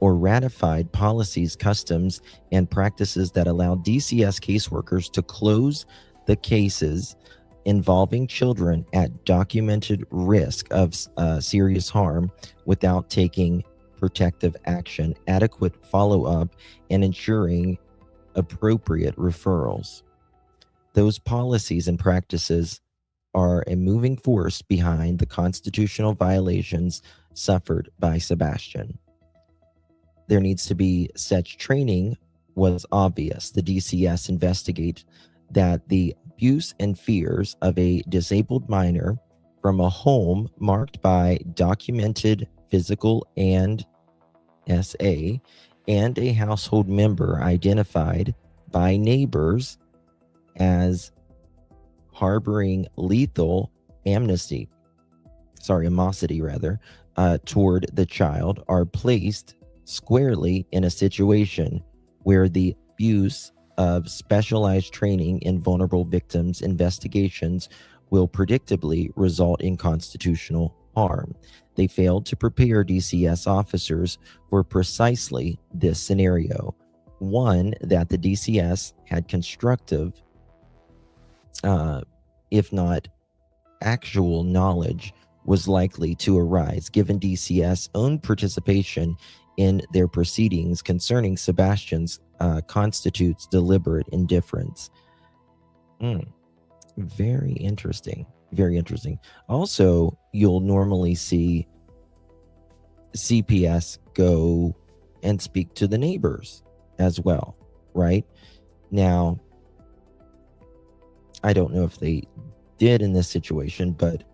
or ratified policies, customs, and practices that allow DCS caseworkers to close the cases involving children at documented risk of serious harm without taking protective action, adequate follow-up, and ensuring appropriate referrals. Those policies and practices are a moving force behind the constitutional violations suffered by Sebastian. There needs to be such training was obvious. The DCS investigate that the abuse and fears of a disabled minor from a home marked by documented physical and SA and a household member identified by neighbors as harboring lethal animosity toward the child are placed squarely in a situation where the abuse of specialized training in vulnerable victims investigations will predictably result in constitutional harm. They failed to prepare DCS officers for precisely this scenario. One, that the DCS had constructive, if not actual knowledge, was likely to arise, given DCS' own participation in their proceedings concerning Sebastian's constitutes deliberate indifference. Very interesting. Very interesting. Also, you'll normally see CPS go and speak to the neighbors as well, right? Now, I don't know if they did in this situation, but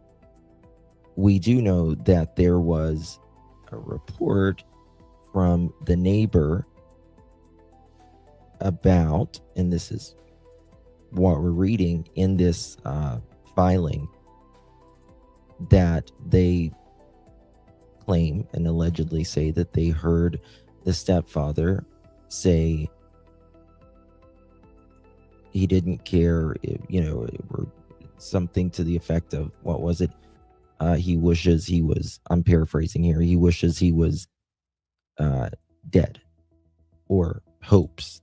we do know that there was a report from the neighbor about, and this is what we're reading in this filing, that they claim and allegedly say that they heard the stepfather say he didn't care, or something to the effect of, what was it? He wishes he was, I'm paraphrasing here, he wishes he was dead, or hopes,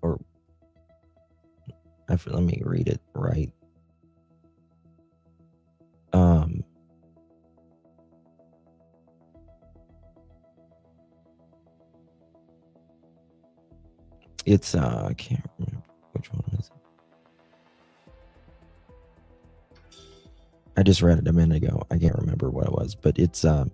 or let me read it right. It's I can't remember which one is it. I just read it a minute ago. I can't remember what it was, but it's bad.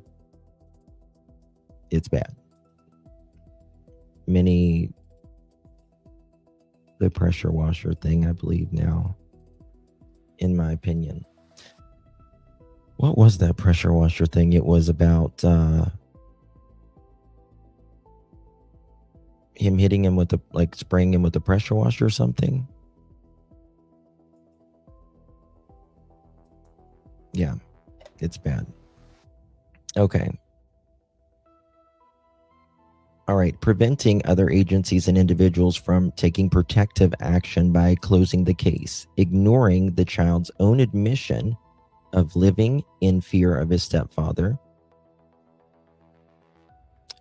The pressure washer thing, I believe now, in my opinion. What was that pressure washer thing? It was about him hitting him with spraying him with the pressure washer or something. Yeah, it's bad. Okay. All right. Preventing other agencies and individuals from taking protective action by closing the case, ignoring the child's own admission of living in fear of his stepfather,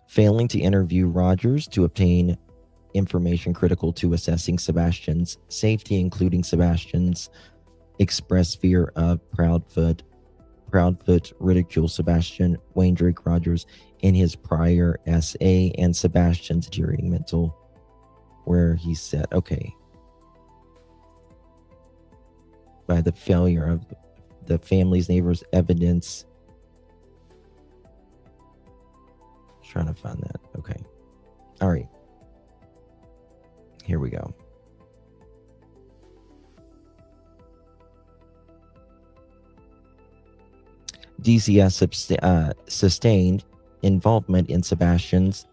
failing to interview Rogers to obtain information critical to assessing Sebastian's safety, including Sebastian's expressed fear of Proudfoot ridicule Sebastian Wayne Drake Rogers in his prior SA, and Sebastian's deteriorating mental, where he said, okay, by the failure of the family's neighbors' evidence. Trying to find that. Okay. All right. Here we go. DCS sustained involvement in Sebastian's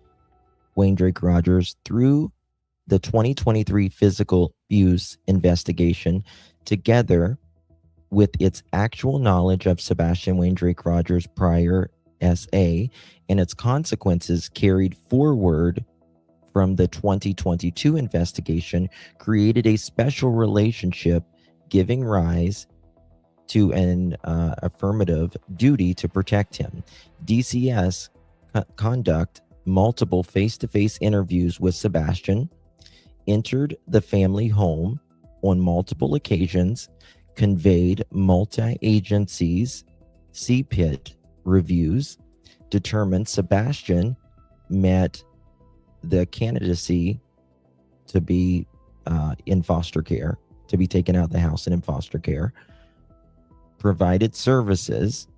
Wayne Drake Rogers through the 2023 physical abuse investigation, together with its actual knowledge of Sebastian Wayne Drake Rogers' prior SA and its consequences carried forward from the 2022 investigation, created a special relationship giving rise to an affirmative duty to protect him. DCS conduct multiple face-to-face interviews with Sebastian, entered the family home on multiple occasions, conveyed multi-agencies CPIT reviews, determined Sebastian met the candidacy to be in foster care, to be taken out of the house and in foster care, provided services,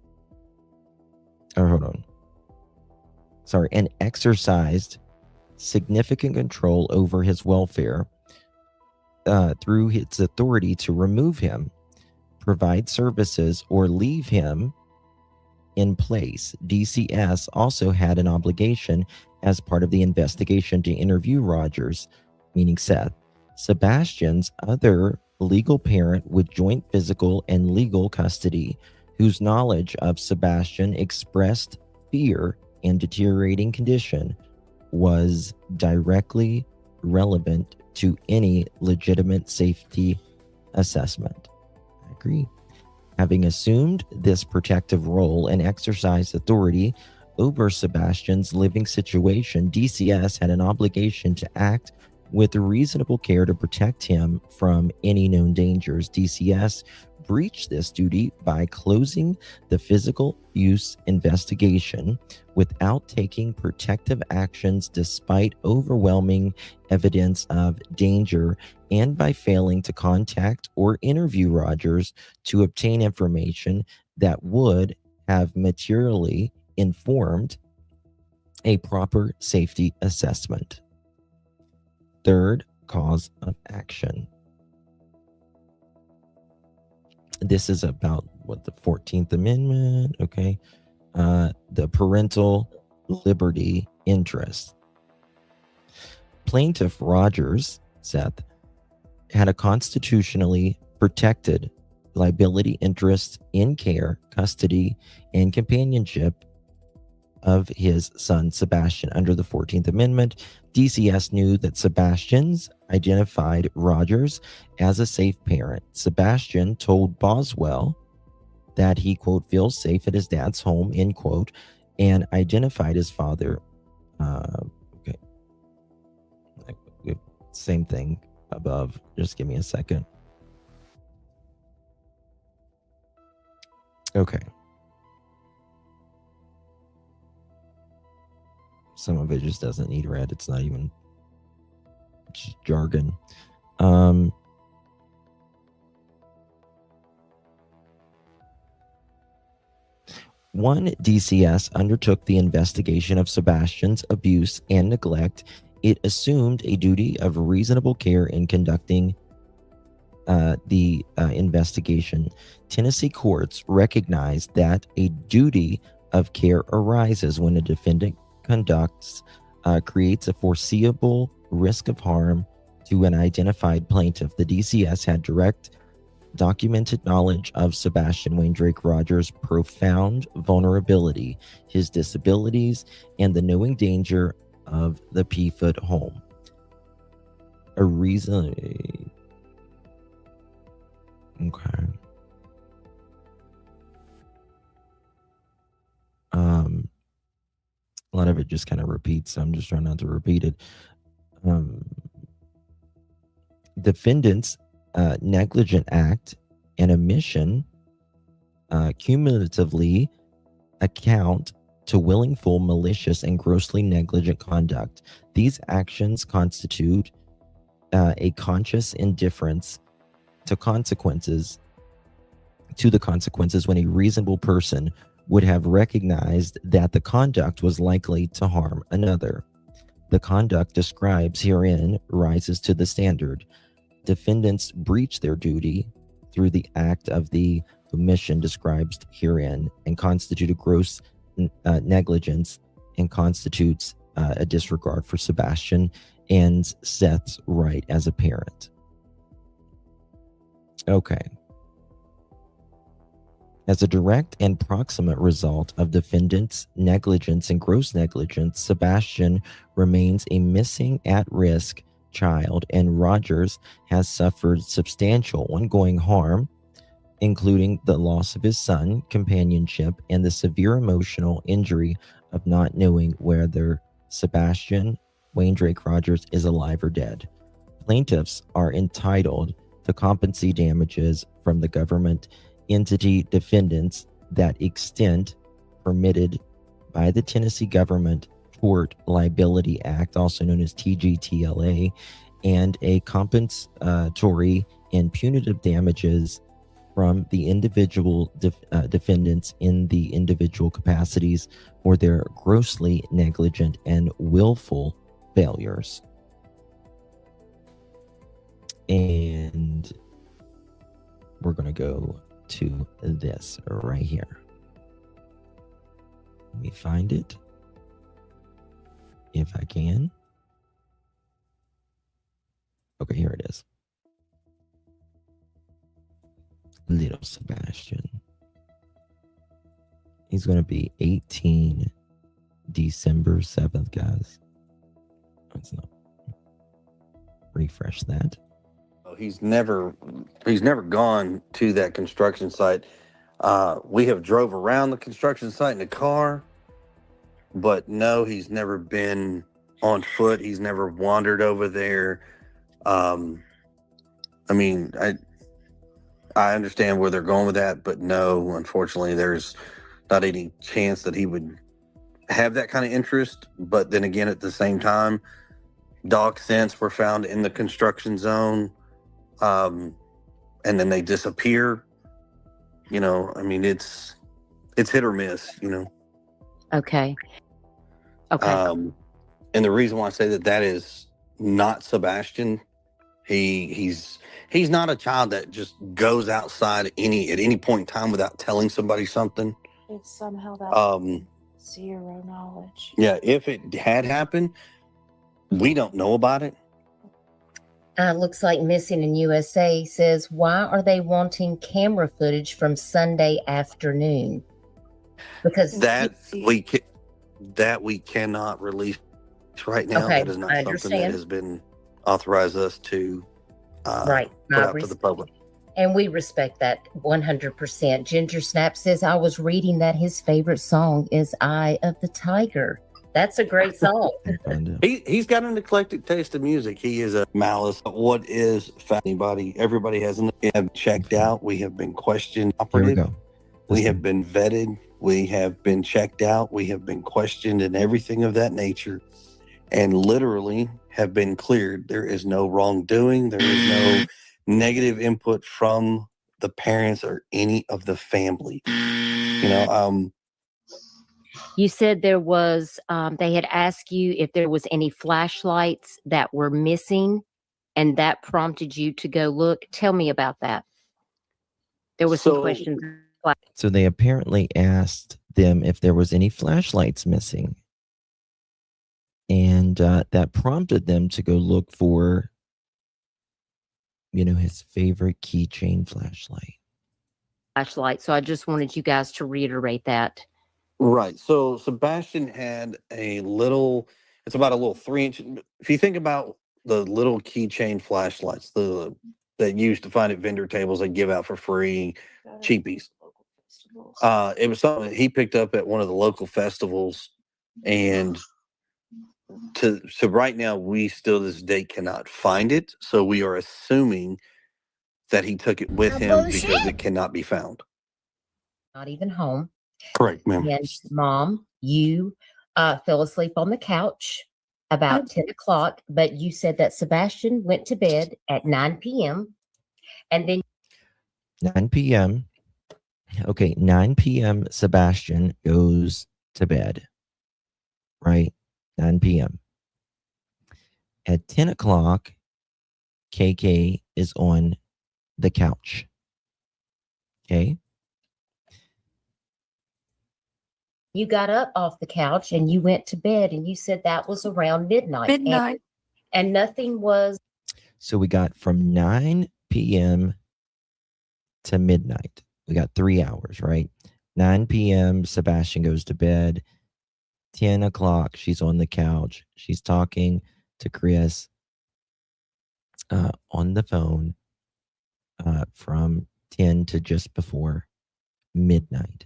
and exercised significant control over his welfare through its authority to remove him, provide services, or leave him in place. DCS also had an obligation as part of the investigation to interview Rogers, meaning Seth, Sebastian's other legal parent with joint physical and legal custody, whose knowledge of Sebastian expressed fear and deteriorating condition was directly relevant to any legitimate safety assessment. I agree. Having assumed this protective role and exercised authority over Sebastian's living situation, DCS had an obligation to act with reasonable care to protect him from any known dangers. DCS breached this duty by closing the physical abuse investigation without taking protective actions despite overwhelming evidence of danger, and by failing to contact or interview Rogers to obtain information that would have materially informed a proper safety assessment. Third cause of action. This is about the 14th Amendment, okay? The parental liberty interest. Plaintiff Rogers, Seth, had a constitutionally protected liability interest in care, custody, and companionship of his son Sebastian under the 14th Amendment. DCS knew that Sebastian's identified Rogers as a safe parent. Sebastian told Boswell that he, quote, feels safe at his dad's home, end quote, and identified his father. Okay. Same thing above. Just give me a second. Okay. Some of it just doesn't need read. It's not even just jargon. One DCS undertook the investigation of Sebastian's abuse and neglect. It assumed a duty of reasonable care in conducting the investigation. Tennessee courts recognize that a duty of care arises when a defendant creates a foreseeable risk of harm to an identified plaintiff. The DCS had direct documented knowledge of Sebastian Wayne Drake Rogers' profound vulnerability, his disabilities, and the knowing danger of the Proudfoot home. A reason. Okay. A lot of it just kind of repeats, so I'm just trying not to repeat it. Defendant's negligent act and omission cumulatively account to willful, malicious, and grossly negligent conduct. These actions constitute a conscious indifference to the consequences when a reasonable person would have recognized that the conduct was likely to harm another. The conduct described herein rises to the standard. Defendants breach their duty through the act of the omission described herein and constitute a gross negligence and constitutes a disregard for Sebastian and Seth's right as a parent. Okay. As a direct and proximate result of defendant's negligence and gross negligence, Sebastian remains a missing at-risk child, and Rogers has suffered substantial ongoing harm, including the loss of his son, companionship, and the severe emotional injury of not knowing whether Sebastian Wayne Drake Rogers is alive or dead. Plaintiffs are entitled to compensate damages from the government entity defendants that extent permitted by the Tennessee Government Tort Liability Act, also known as TGTLA, and a compensatory and punitive damages from the individual defendants in the individual capacities for their grossly negligent and willful failures. And we're going to go to this right here. Let me find it if I can. Okay, here it is. Little Sebastian. He's going to be 18 December 7th, guys. Let's not refresh that. He's never gone to that construction site. We have drove around the construction site in a car, but no, he's never been on foot. He's never wandered over there. I mean, I understand where they're going with that, but no, unfortunately, there's not any chance that he would have that kind of interest. But then again, at the same time, dog scents were found in the construction zone. And then they disappear. You know, I mean, it's hit or miss, you know. Okay. And the reason why I say that is not Sebastian. He's not a child that just goes outside at any point in time without telling somebody something. It's somehow that zero knowledge. Yeah, if it had happened, we don't know about it. Looks like Missing in USA says, why are they wanting camera footage from Sunday afternoon? Because we cannot release right now. Okay, that is not I something understand. that has been authorized us to Right. put out to the public. And we respect that 100%. Ginger Snap says, I was reading that his favorite song is Eye of the Tiger. That's a great song. He's got an eclectic taste of music. He is a malice. What is everybody has checked out. We have been questioned. We have been vetted. We have been checked out. We have been questioned and everything of that nature. and literally have been cleared. There is no wrongdoing. There is no negative input from the parents or any of the family. You know, You said there was, they had asked you if there was any flashlights that were missing, and that prompted you to go look. Tell me about that. There was some questions. So they apparently asked them if there was any flashlights missing. And that prompted them to go look for, you know, his favorite keychain flashlight. So I just wanted you guys to reiterate that. Right. So Sebastian had a little, it's about a little 3-inch. If you think about the little keychain flashlights, that used to find at vendor tables they give out for free, cheapies. It was something that he picked up at one of the local festivals, and so right now we still this day cannot find it. So we are assuming that he took it with him because it cannot be found. Not even home. Correct, ma'am. And Mom, you fell asleep on the couch about 10 o'clock, but you said that Sebastian went to bed at 9 p.m. and then 9 p.m. Okay, 9 p.m. Sebastian goes to bed, right? 9 p.m. At 10 o'clock, KK is on the couch. Okay. you got up off the couch and you went to bed, and you said that was around midnight. And nothing was. So we got from 9 p.m. to midnight. We got 3 hours, right? 9 p.m. Sebastian goes to bed. 10 o'clock, she's on the couch. She's talking to Chris on the phone from 10 to just before midnight.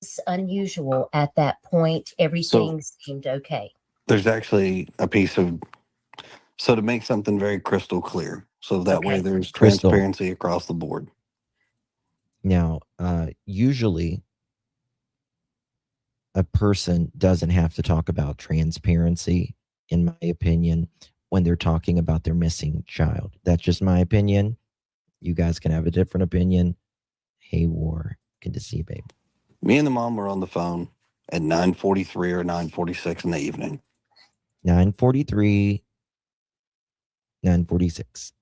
It's unusual at that point. Everything seemed okay. There's actually a piece of, so to make something very crystal clear, so that way there's transparency across the board. Now, usually a person doesn't have to talk about transparency, in my opinion, when they're talking about their missing child. That's just my opinion. You guys can have a different opinion. Hey, War, good to see you, babe. Me and the mom were on the phone at 9:43 or 9:46 in the evening. 9:43, 9:46.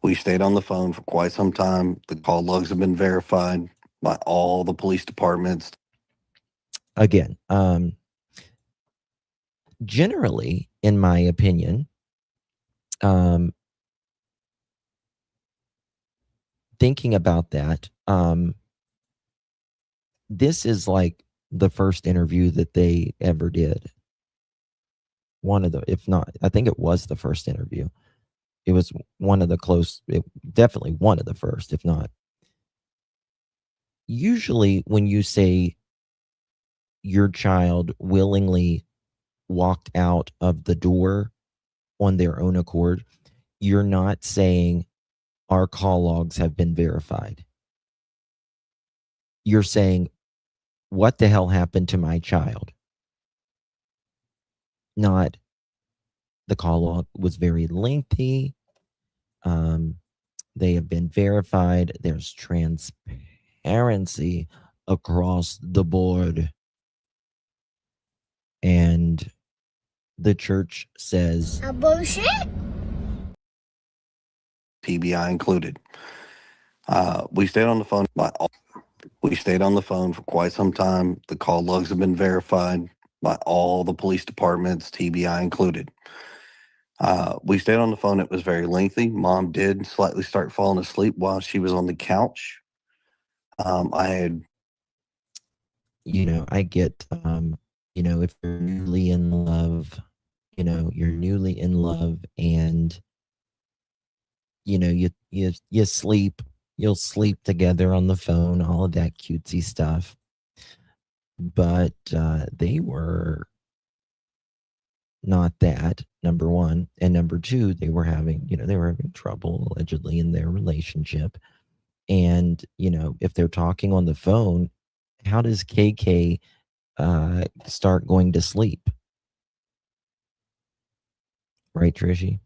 We stayed on the phone for quite some time. The call logs have been verified by all the police departments. Again, generally, in my opinion, thinking about that, this is like the first interview that they ever did. One of the, if not, I think it was the first interview. It was one of the definitely one of the first, if not. Usually when you say your child willingly walked out of the door on their own accord, you're not saying our call logs have been verified. You're saying, what the hell happened to my child? Not, the call log was very lengthy. They have been verified. There's transparency across the board. And the church says, bullshit. TBI included. We stayed on the phone we stayed on the phone for quite some time. The call logs have been verified by all the police departments, TBI included. We stayed on the phone. It was very lengthy. Mom did slightly start falling asleep while she was on the couch. I had, I get, if you're newly in love, you're newly in love, and you sleep, you'll sleep together on the phone, all of that cutesy stuff. But they were not that, number one. And number two, they were having trouble allegedly in their relationship. And, if they're talking on the phone, how does KK start going to sleep? Right, Trishy?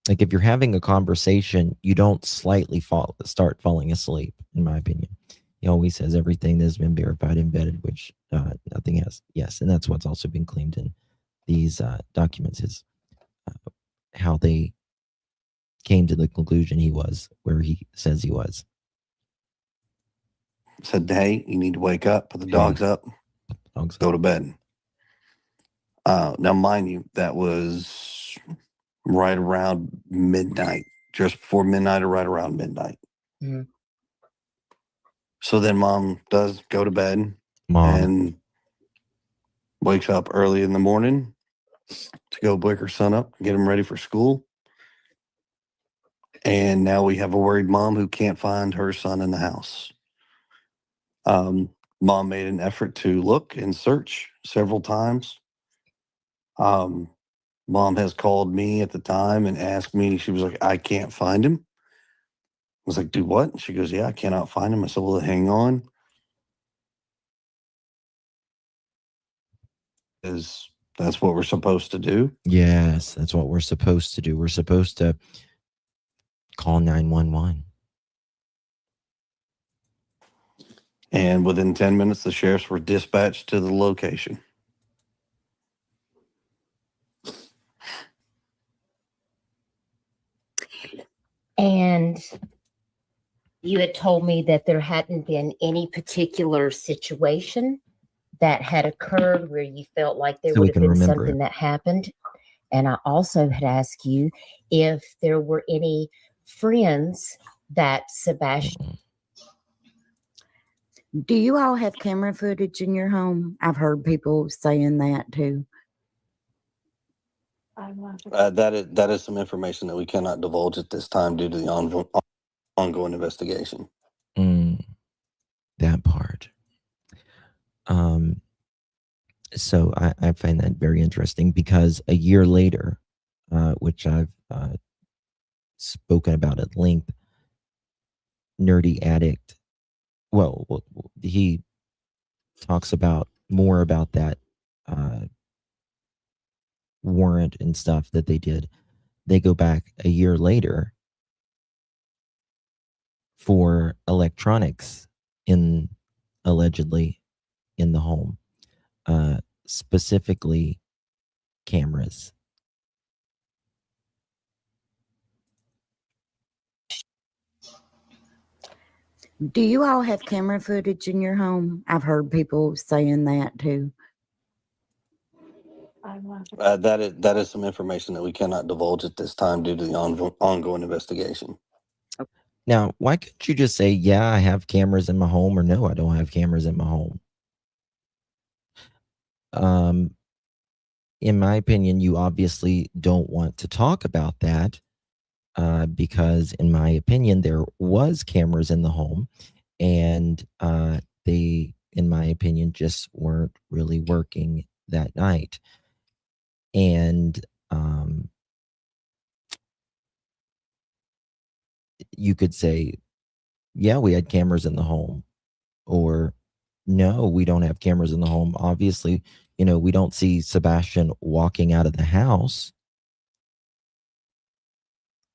Like if you're having a conversation, you don't slightly start falling asleep, in my opinion. He always says everything that's been verified and vetted, which nothing has. Yes, and that's what's also been claimed in these documents is how they came to the conclusion he was where he says he was. Said, hey, you need to wake up, put the dogs up, go to bed. Now, mind you, that was right around midnight, just before midnight or right around midnight. Mm-hmm. So then mom does go to bed Mom. and wakes up early in the morning to go wake her son up, get him ready for school. And now we have a worried mom who can't find her son in the house. Mom made an effort to look and search several times. Mom has called me at the time and asked me, she was like, I can't find him. I was like, do what? She goes, yeah, I cannot find him. I said, well, hang on. That's what we're supposed to do? Yes, that's what we're supposed to do. We're supposed to call 911. And within 10 minutes, the sheriffs were dispatched to the location. And you had told me that there hadn't been any particular situation that had occurred where you felt like there So we would have can been remember something it. that happened. And I also had asked you if there were any friends that Sebastian. Do you all have camera footage in your home? I've heard people saying that too. That is some information that we cannot divulge at this time due to the ongoing investigation. That part. So I find that very interesting because a year later, which I've spoken about at length, Nerdy Addict, well, he talks about more about that warrant and stuff that they did. They go back a year later for electronics allegedly in the home, specifically cameras. Do you all have camera footage in your home? I've heard people saying that too. That is some information that we cannot divulge at this time due to the ongoing investigation. Now, why couldn't you just say, yeah, I have cameras in my home, or no, I don't have cameras in my home? In my opinion, you obviously don't want to talk about that because, in my opinion, there was cameras in the home, and they, in my opinion, just weren't really working that night. And you could say, yeah, we had cameras in the home, or no, we don't have cameras in the home. Obviously, we don't see Sebastian walking out of the house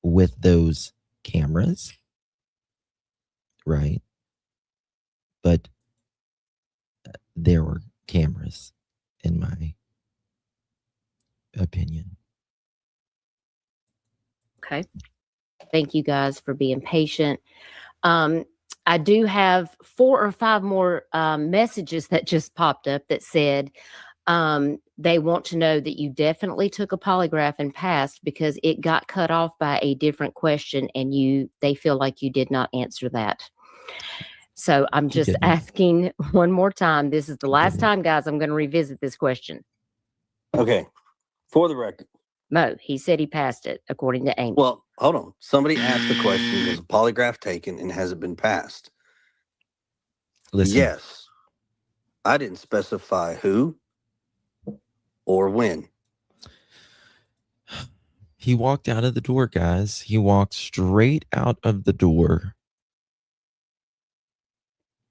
with those cameras, right? But there were cameras, in my opinion. Okay. Thank you guys for being patient. I do have 4 or 5 more messages that just popped up that said they want to know that you definitely took a polygraph and passed because it got cut off by a different question and they feel like you did not answer that. So I'm just asking one more time. This is the last time, guys, I'm going to revisit this question. Okay. For the record. No, he said he passed it, according to Amy. Well, hold on. Somebody asked the question, was a polygraph taken and has it been passed? Listen. Yes. I didn't specify who or when. He walked out of the door, guys. He walked straight out of the door.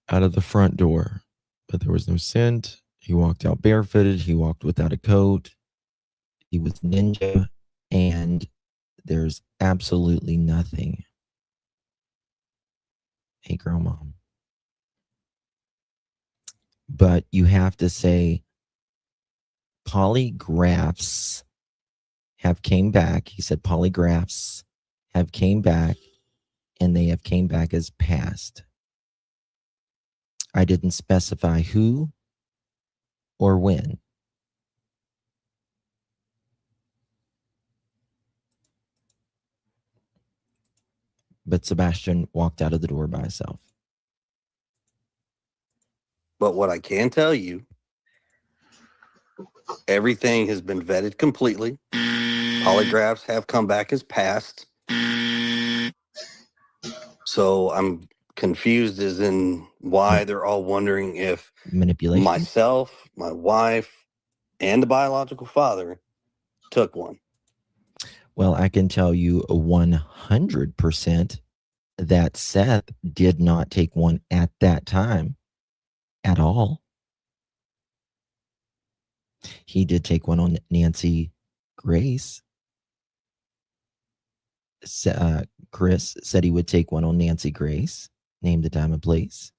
Out of the front door. But there was no scent. He walked out barefooted. He walked without a coat. He was ninja, and there's absolutely nothing. Hey, girl, mom. But you have to say polygraphs have came back. He said polygraphs have came back, and they have came back as passed. I didn't specify who or when. But Sebastian walked out of the door by himself. But what I can tell you, everything has been vetted completely. Polygraphs have come back as passed. So I'm confused as in why they're all wondering if manipulation, myself, my wife, and the biological father took one. Well, I can tell you 100% that Seth did not take one at that time at all. He did take one on Nancy Grace. Chris said he would take one on Nancy Grace. Name the time and place.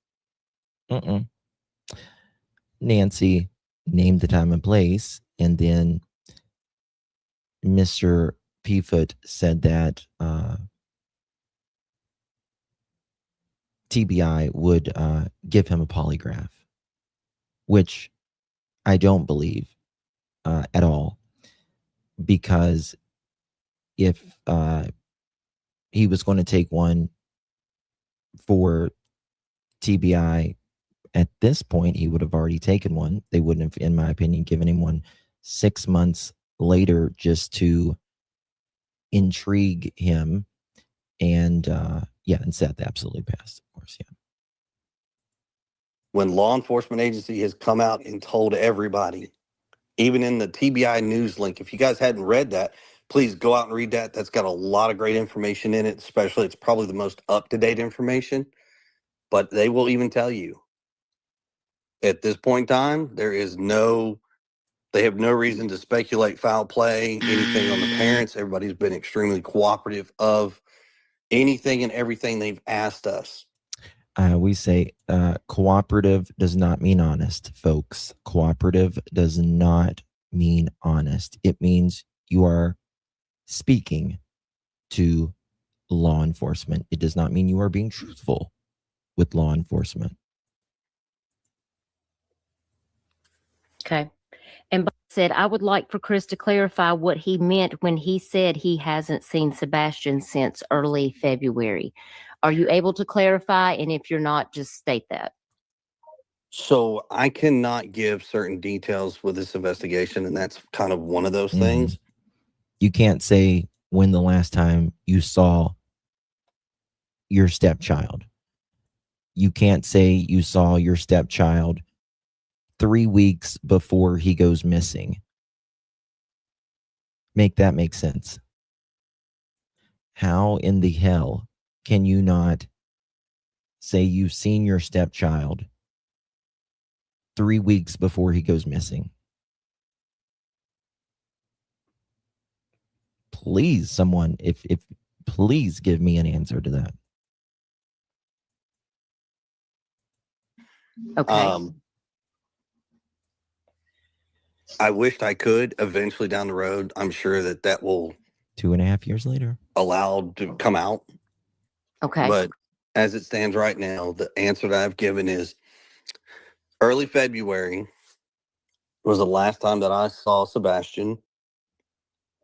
Nancy named the time and place, and then Mr. Proudfoot said that TBI would give him a polygraph, which I don't believe at all, because if he was going to take one for TBI at this point, he would have already taken one. They wouldn't have, in my opinion, given him one 6 months later just to intrigue him. And yeah, and Seth absolutely passed, of course. Yeah. When law enforcement agency has come out and told everybody, even in the TBI news link, if you guys hadn't read that, please go out and read that. That's got a lot of great information in it, especially it's probably the most up-to-date information. But they will even tell you, at this point in time, they have no reason to speculate foul play, anything on the parents. Everybody's been extremely cooperative of anything and everything they've asked us. We say cooperative does not mean honest, folks. Cooperative does not mean honest. It means you are speaking to law enforcement. It does not mean you are being truthful with law enforcement. Okay. And Bob said, I would like for Chris to clarify what he meant when he said he hasn't seen Sebastian since early February. Are you able to clarify? And if you're not, just state that. So I cannot give certain details with this investigation, and that's kind of one of those things. You can't say when the last time you saw your stepchild. You can't say you saw your stepchild 3 weeks before he goes missing. Make that make sense. How in the hell can you not say you've seen your stepchild 3 weeks before he goes missing? Please, someone, if please give me an answer to that. Okay. I wished I could eventually down the road. I'm sure that will 2.5 years later allowed to come out. Okay. But as it stands right now, the answer that I've given is early February was the last time that I saw Sebastian.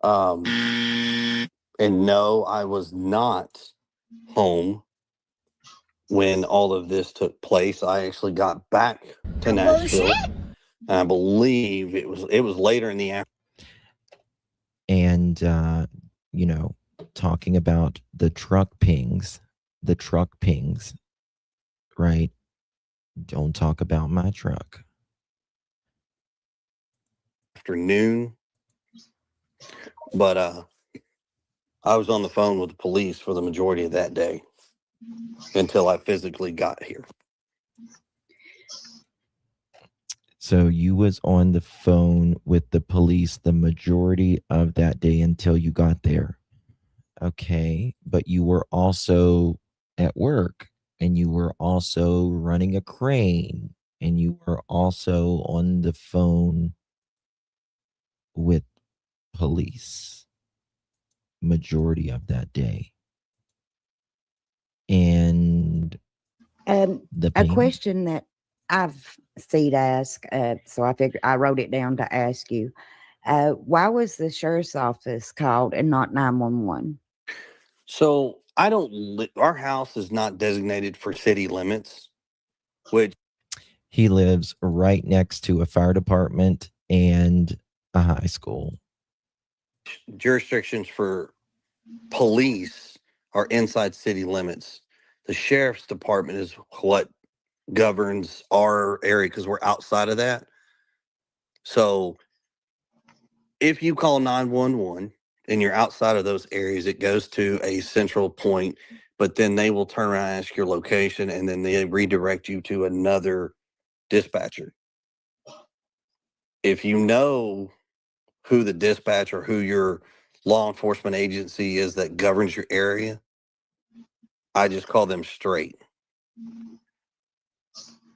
And no, I was not home when all of this took place. I actually got back to Nashville. And I believe it was later in the afternoon. And you know, talking about the truck pings, right? Don't talk about my truck. Afternoon. But I was on the phone with the police for the majority of that day until I physically got here. So you was on the phone with the police the majority of that day until you got there. Okay, but you were also at work, and you were also running a crane, and you were also on the phone with police majority of that day. And a question that I've seen ask, so I figured I wrote it down to ask you. Why was the sheriff's office called and not 911? So I don't. Our house is not designated for city limits, which he lives right next to a fire department and a high school. Jurisdictions for police are inside city limits. The sheriff's department is what governs our area because we're outside of that. So if you call 911 and you're outside of those areas, it goes to a central point, but then they will turn around and ask your location, and then they redirect you to another dispatcher. If you know who the dispatcher, who your law enforcement agency is that governs your area, I just call them straight.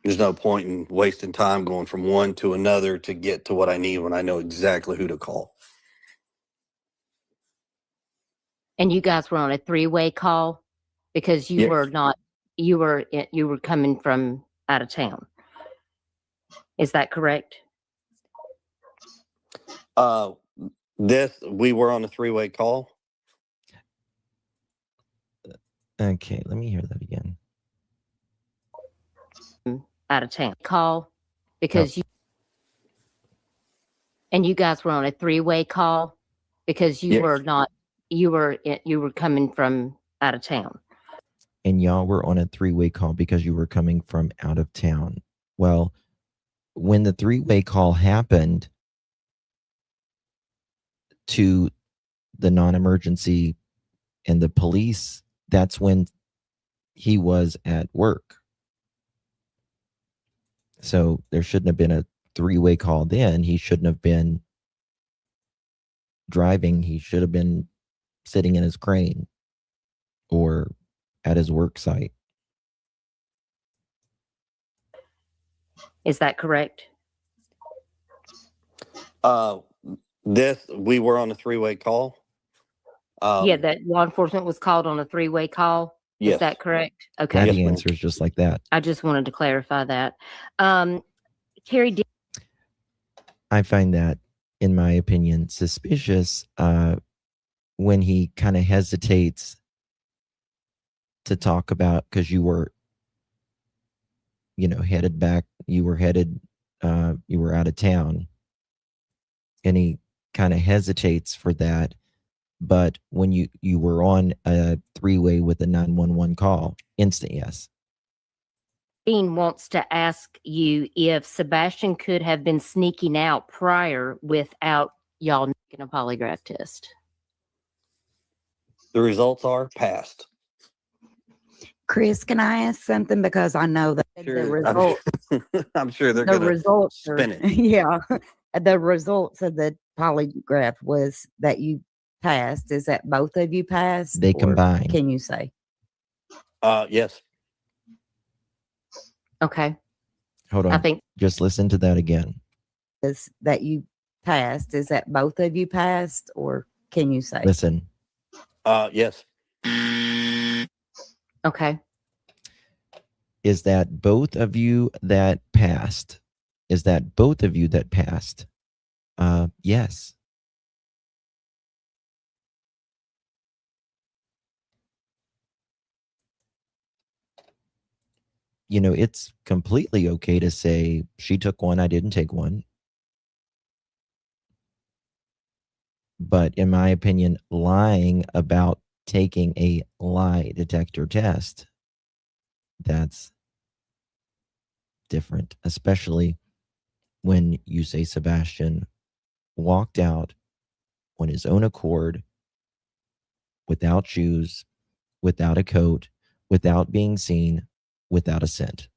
There's no point in wasting time going from one to another to get to what I need when I know exactly who to call. And you guys were on a 3-way call because you Yes. were not, you were coming from out of town. Is that correct? We were on a 3-way call. Okay, let me hear that again. Out of town call because and you guys were on a 3-way call because you Yes. were not, you were coming from out of town. And y'all were on a 3-way call because you were coming from out of town. Well, when the 3-way call happened to the non-emergency and the police, that's when he was at work. So there shouldn't have been a 3-way call then. He shouldn't have been driving. He should have been sitting in his crane or at his work site. Is that correct? We were on a 3-way call. Yeah, that law enforcement was called on a 3-way call. Yes. Is that correct? Okay. The answer is just like that. I just wanted to clarify that. Terry, I find that, in my opinion, suspicious when he kind of hesitates to talk about, because you were, headed back, you were out of town, and he kind of hesitates for that. But when you were on a 3-way with a 911 call, instant yes. Dean wants to ask you if Sebastian could have been sneaking out prior without y'all making a polygraph test. The results are passed. Chris, can I ask something? Because I know that the results, I'm sure they're going to spin it. Yeah. The results of the polygraph was that you passed. Is that both of you passed? They or combined. Can you say? Yes. Okay. Hold on. I think just listen to that again. Is that you passed? Is that both of you passed, or can you say? Listen. Yes. Okay. Is that both of you that passed? Is that both of you that passed? Yes. It's completely okay to say she took one, I didn't take one. But in my opinion, lying about taking a lie detector test, that's different, especially when you say Sebastian walked out on his own accord, without shoes, without a coat, without being seen, without a scent.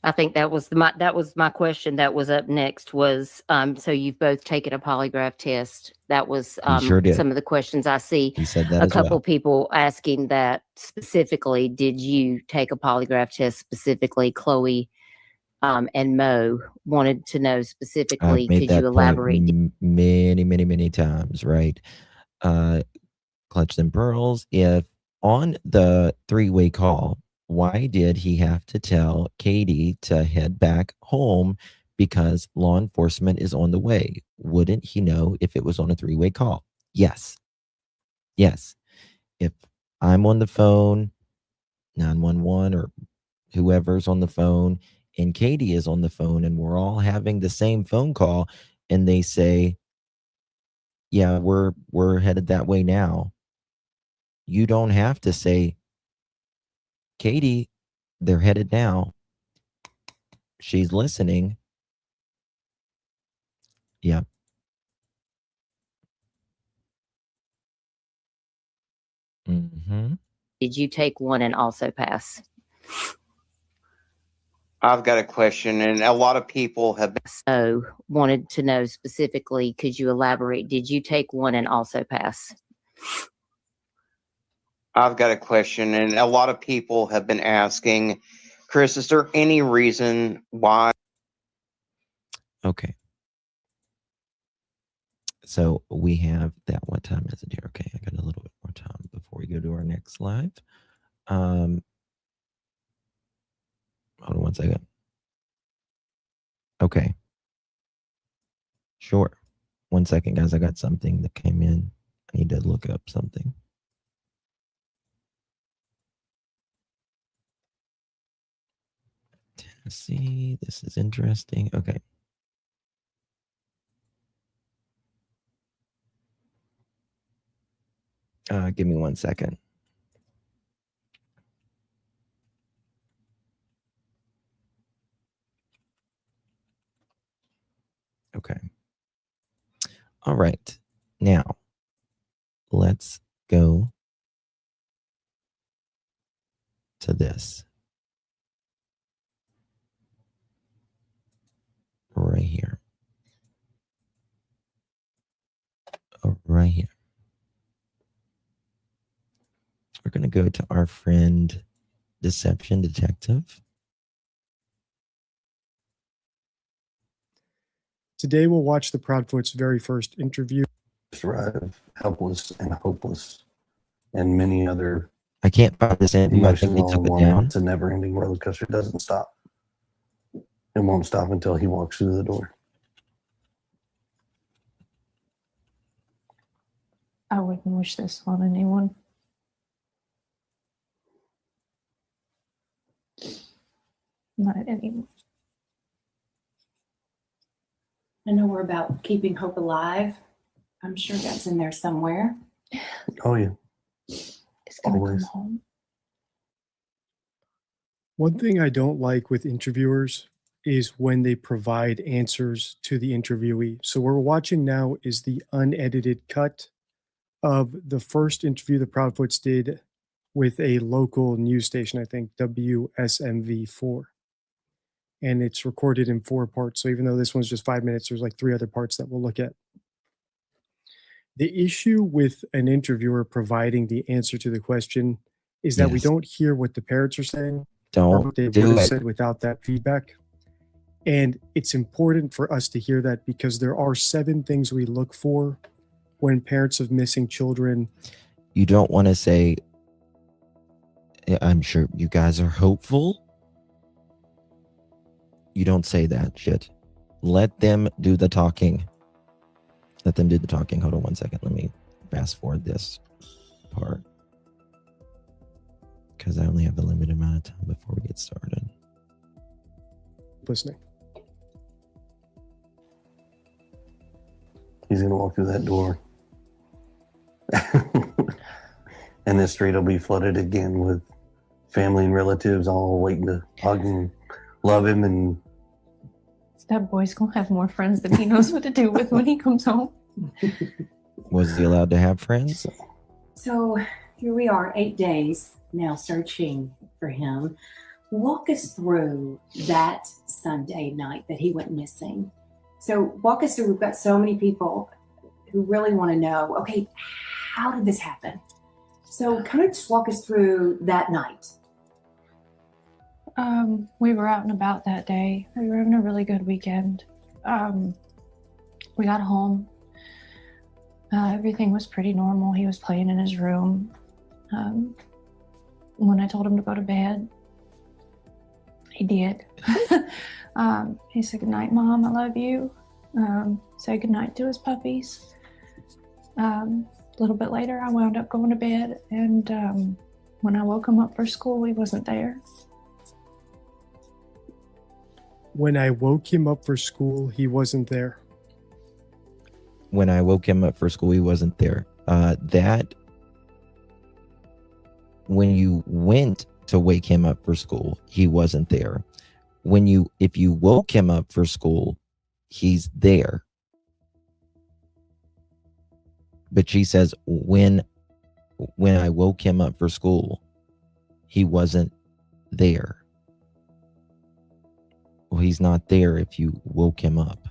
I think that was my question that was up next was, so you've both taken a polygraph test. That was sure did. some of the questions I see. He said that a as couple well. people asking that specifically. Did you take a polygraph test specifically? Chloe and Mo wanted to know specifically. I've made could that you elaborate? many times, right? Clutch them pearls. If on the three-way call, why did he have to tell Katie to head back home because law enforcement is on the way? Wouldn't he know if it was on a three-way call? Yes. Yes. If I'm on the phone, 911 or whoever's on the phone, and Katie is on the phone, and we're all having the same phone call, and they say, yeah, we're headed that way now. You don't have to say, Katie, they're headed now. She's listening. Yeah. Did you take one and also pass? I've got a question, and a lot of people have been. So wanted to know specifically, could you elaborate? Did you take one and also pass? I've got a question, and a lot of people have been asking, Chris, is there any reason why? Okay. So we have that. What time is it here? Okay, I got a little bit more time before we go to our next live. Hold on one second. Okay. Sure. 1 second, guys. I got something that came in. I need to look up something. Tennessee. This is interesting. Okay. Give me 1 second. Okay. All right. Now, let's go to this. Right here. Oh, right here. We're going to go to our friend, Deception Detective. Today we'll watch the Proudfoot's very first interview. Survive, helpless and hopeless, and many other. I can't find this interview. I think they took it down. It's a never-ending roller coaster. It doesn't stop. It won't stop until he walks through the door. I wouldn't wish this on anyone. Not anyone. I know we're about keeping hope alive. I'm sure that's in there somewhere. Oh, yeah. It's gonna come home. One thing I don't like with interviewers is when they provide answers to the interviewee. So what we're watching now is the unedited cut of the first interview the Proudfoots did with a local news station, I think WSMV4. And it's recorded in 4 parts. So even though this one's just 5 minutes, there's like 3 other parts that we'll look at. The issue with an interviewer providing the answer to the question is that we don't hear what the parents are saying. Or what they would have said without that feedback. And it's important for us to hear that because there are 7 things we look for when parents of missing children. You don't want to say, I'm sure you guys are hopeful. You don't say that shit. Let them do the talking. Let them do the talking. Hold on 1 second. Let me fast forward this part. Because I only have a limited amount of time before we get started. Listening. He's going to walk through that door. And the street will be flooded again with family and relatives all waiting to hug and love him. And That boy's gonna have more friends than he knows what to do with when he comes home. Was he allowed to have friends? So here we are, 8 days now searching for him. walk us through that Sunday night that he went missing. So walk us through, we've got so many people who really want to know, okay, how did this happen? So kind of just walk us through that night. We were out and about that day. We were having a really good weekend. We got home. Everything was pretty normal. He was playing in his room. When I told him to go to bed, he did. He said, "Good night, Mom, I love you." Said goodnight to his puppies. A little bit later, I wound up going to bed, and when I woke him up for school, he wasn't there. When I woke him up for school, he wasn't there. When I woke him up for school, he wasn't there. That when you went to wake him up for school, he wasn't there. If you woke him up for school, he's there. But she says, when I woke him up for school, he wasn't there. Well, he's not there if you woke him up.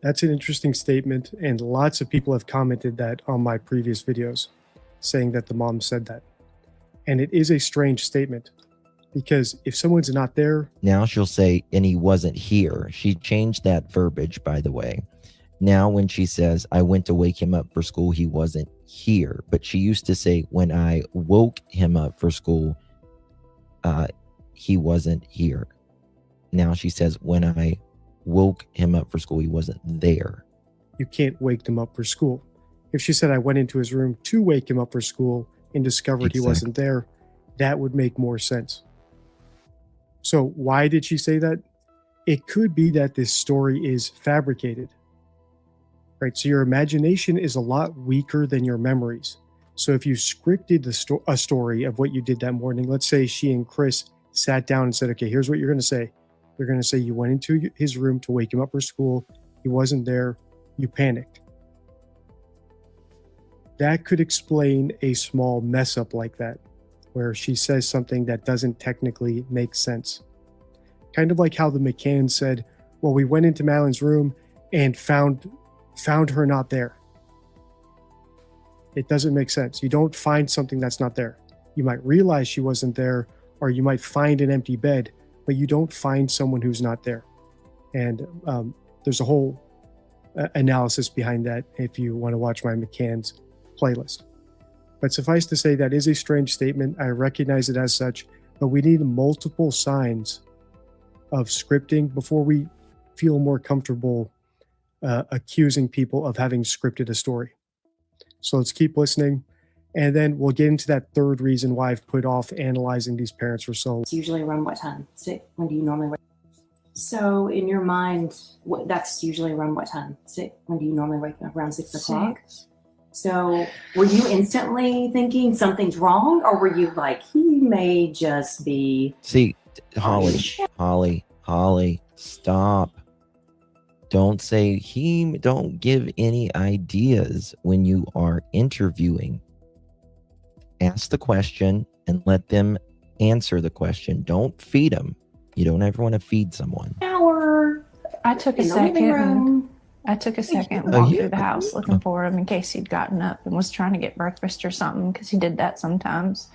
That's an interesting statement, and lots of people have commented that on my previous videos, saying that the mom said that. And it is a strange statement, because if someone's not there... Now she'll say, and he wasn't here. She changed that verbiage, by the way. Now when she says, I went to wake him up for school, he wasn't here. But she used to say, when I woke him up for school, he wasn't here. Now she says, when I woke him up for school, he wasn't there. You can't wake them up for school. If she said, I went into his room to wake him up for school and discovered he wasn't there, that would make more sense. So why did she say that? It could be that this story is fabricated, right? So your imagination is a lot weaker than your memories. So if you scripted a story of what you did that morning, let's say she and Chris sat down and said, okay, here's what you're going to say. You're going to say you went into his room to wake him up for school. He wasn't there. You panicked. That could explain a small mess up like that, where she says something that doesn't technically make sense. Kind of like how the McCann said, well, we went into Madeline's room and found her not there. It doesn't make sense. You don't find something that's not there. You might realize she wasn't there, or you might find an empty bed, but you don't find someone who's not there. And there's a whole analysis behind that if you want to watch my McCann's playlist. But suffice to say, that is a strange statement. I recognize it as such, but we need multiple signs of scripting before we feel more comfortable accusing people of having scripted a story. So let's keep listening. And then we'll get into that third reason why I've put off analyzing these parents for so long. It's usually around what time? When do you normally wake? So in your mind, that's usually around what time? When do you normally wake up? Around 6 o'clock? So were you instantly thinking something's wrong, or were you like, he may just be... See, Holly, stop. Don't give any ideas when you are interviewing. Ask the question and let them answer the question. Don't feed them. You don't ever want to feed someone. I took a second. I took a second walk through the house looking for him in case he'd gotten up and was trying to get breakfast or something, because he did that sometimes.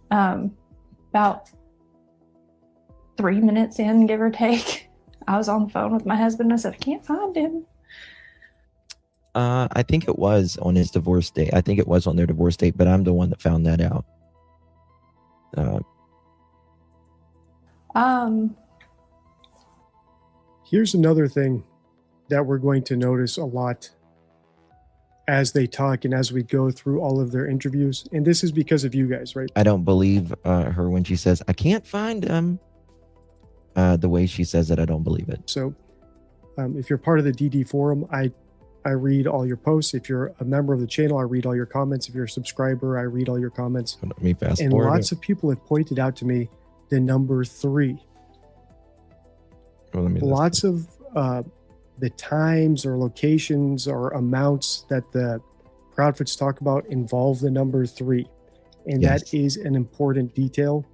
About 3 minutes in, give or take, I was on the phone with my husband. I said, I can't find him. I think it was on his divorce date. I think it was on their divorce date, but I'm the one that found that out. Here's another thing that we're going to notice a lot as they talk and as we go through all of their interviews. And this is because of you guys, right? I don't believe her when she says, I can't find him. The way she says it, I don't believe it. So if you're part of the DD forum, I read all your posts. If you're a member of the channel, I read all your comments. If you're a subscriber, I read all your comments. Let me fast and forward. Lots of people have pointed out to me the number 3. Well, lots of the times or locations or amounts that the Proudfoots talk about involve the number 3. And Yes. that is an important detail.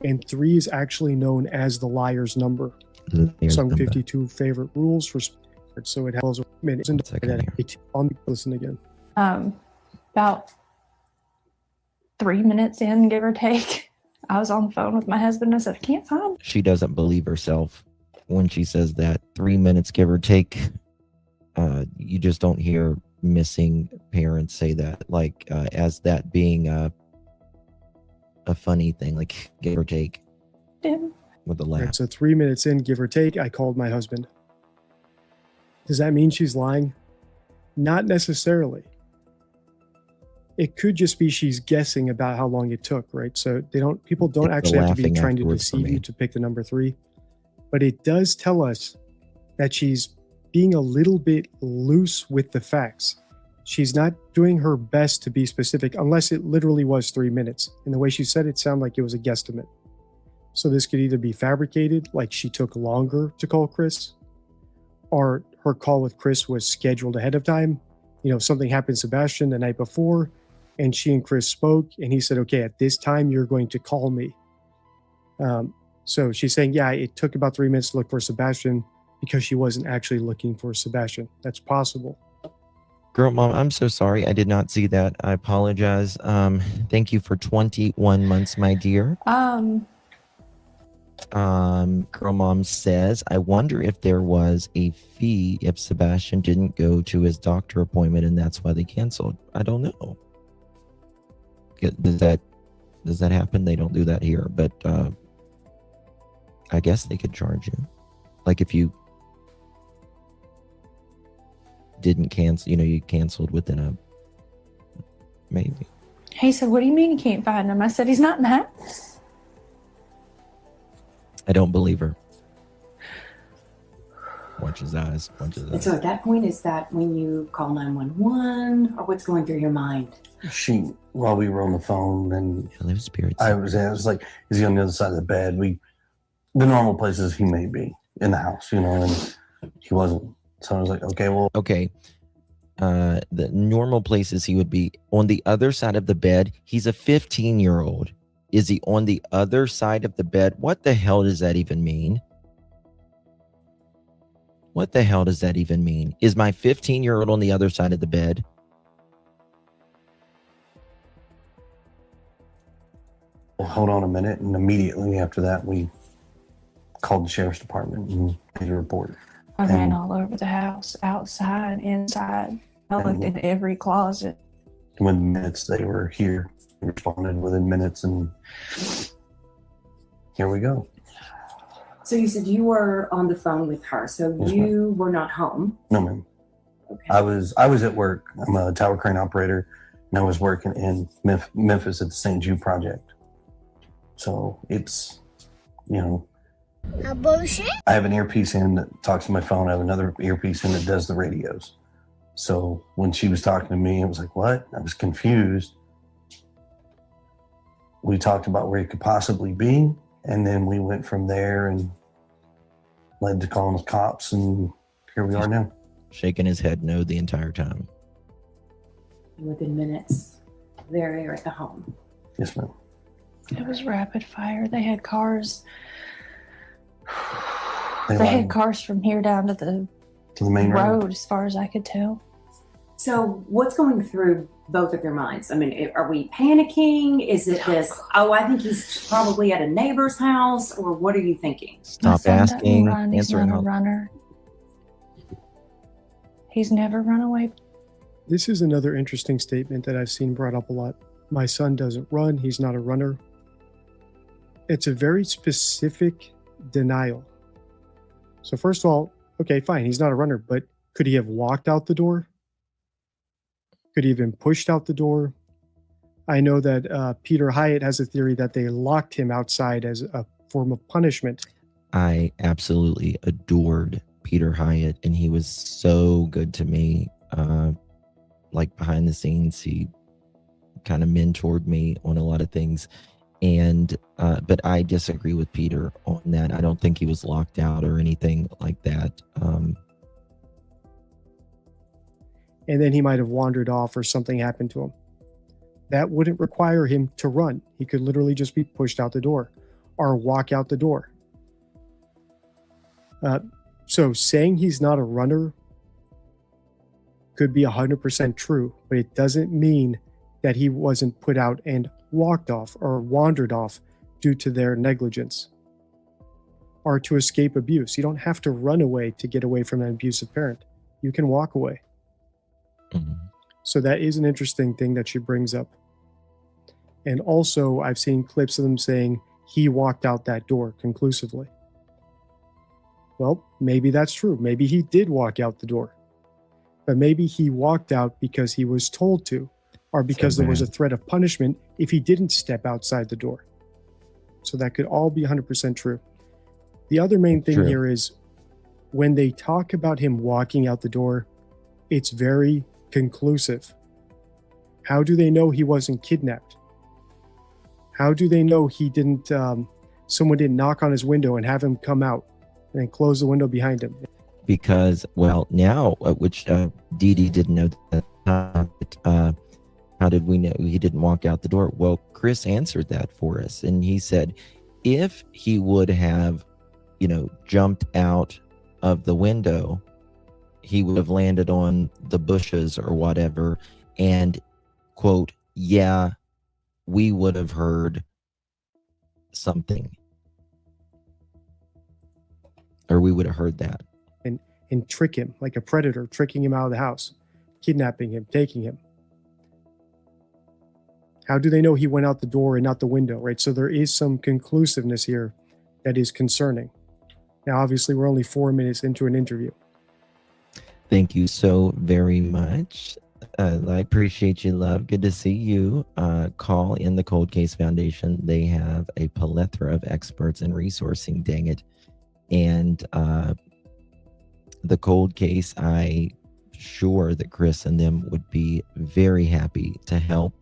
And 3 is actually known as the liar's number. Liar's Some number. 52 favorite rules for sports. So it has minutes and listen again. About 3 minutes in, give or take, I was on the phone with my husband. I said, I can't find. She doesn't believe herself when she says that. 3 minutes, give or take. You just don't hear missing parents say that, like as that being a funny thing, like give or take, with a laugh. Right, so 3 minutes in, give or take, I called my husband. Does that mean she's lying? Not necessarily. It could just be she's guessing about how long it took, right? So people don't It's actually have to be laughing trying to afterwards for deceive you me. to pick the number 3. But it does tell us that she's being a little bit loose with the facts. She's not doing her best to be specific unless it literally was 3 minutes. And the way she said it sounded like it was a guesstimate. So this could either be fabricated, like she took longer to call Chris, or her call with Chris was scheduled ahead of time. Something happened to Sebastian the night before, and she and Chris spoke, and he said, okay, at this time, you're going to call me. So she's saying, yeah, it took about 3 minutes to look for Sebastian because she wasn't actually looking for Sebastian. That's possible. Girl, Mom, I'm so sorry. I did not see that. I apologize. Thank you for 21 months, my dear. Girl Mom says, I wonder if there was a fee if Sebastian didn't go to his doctor appointment and that's why they canceled. I don't know. Does that happen? They don't do that here, but I guess they could charge you. Like if you didn't cancel, you canceled within a maybe. He said, what do you mean you can't find him? I said, he's not in the house. I don't believe her. Watch his eyes. And so at that point, is that when you call 911 or what's going through your mind? While we were on the phone, and spirits. I was like, is he on the other side of the bed? The normal places he may be in the house, and he wasn't. So I was like, okay, well. Okay. The normal places he would be on the other side of the bed. He's a 15-year-old. Is he on the other side of the bed? What the hell does that even mean? What the hell does that even mean? Is my 15-year-old on the other side of the bed? Well, hold on a minute. And immediately after that, we called the sheriff's department and made a report. I ran all over the house, outside, inside. I looked in every closet. Within minutes, they were here. They responded within minutes, and here we go. So you said you were on the phone with her, so Yes, you were not home. No, ma'am. Okay. I was at work. I'm a tower crane operator, and I was working in Memphis at the St. Jude project. So it's, A bullshit? I have an earpiece in that talks to my phone. I have another earpiece in that does the radios. So when she was talking to me, it was like, what? I was confused. We talked about where he could possibly be, and then we went from there and led to calling the cops, and here we are now. Shaking his head no the entire time. And within minutes, they're here at the home. Yes, ma'am. It was rapid fire. They had cars. They They lied had cars from here down to the main road. as far as I could tell. So what's going through both of your minds? I mean, are we panicking? Is it this, I think he's probably at a neighbor's house, or what are you thinking? Stop asking, He's answering. not a runner. He's never run away. This is another interesting statement that I've seen brought up a lot. My son doesn't run. He's not a runner. It's a very specific denial. So first of all, okay, fine. He's not a runner, but could he have walked out the door? Could he have been pushed out the door? I know that Peter Hyatt has a theory that they locked him outside as a form of punishment. I absolutely adored Peter Hyatt, and he was so good to me. Like behind the scenes, he kind of mentored me on a lot of things. And but I disagree with Peter on that. I don't think he was locked out or anything like that. And then he might have wandered off or something happened to him. that wouldn't require him to run. He could literally just be pushed out the door or walk out the door. So saying he's not a runner could be 100% true, but it doesn't mean that he wasn't put out and walked off or wandered off due to their negligence or to escape abuse. You don't have to run away to get away from an abusive parent. You can walk away. So that is an interesting thing that she brings up. And also, I've seen clips of them saying he walked out that door conclusively. Well, maybe that's true. Maybe he did walk out the door. But maybe he walked out because he was told to, or because there was a threat of punishment if he didn't step outside the door. So that could all be 100% true. The other main thing here is when they talk about him walking out the door, it's very conclusive. How do they know he wasn't kidnapped? How do they know he didn't, someone didn't knock on his window and have him come out and then close the window behind him? Because, well, now, which Dee Dee didn't know that, how did we know he didn't walk out the door? Well, Chris answered that for us. And he said, if he would have, jumped out of the window, he would have landed on the bushes or whatever. And, quote, yeah, we would have heard something. Or we would have heard that. And trick him like a predator, tricking him out of the house, kidnapping him, taking him. How do they know he went out the door and not the window, right? So there is some conclusiveness here that is concerning. Now, obviously, we're only 4 minutes into an interview. Thank you so very much. I appreciate you, love. Good to see you. Call in the Cold Case Foundation. They have a plethora of experts in resourcing, dang it. And the cold case, I'm sure that Chris and them would be very happy to help.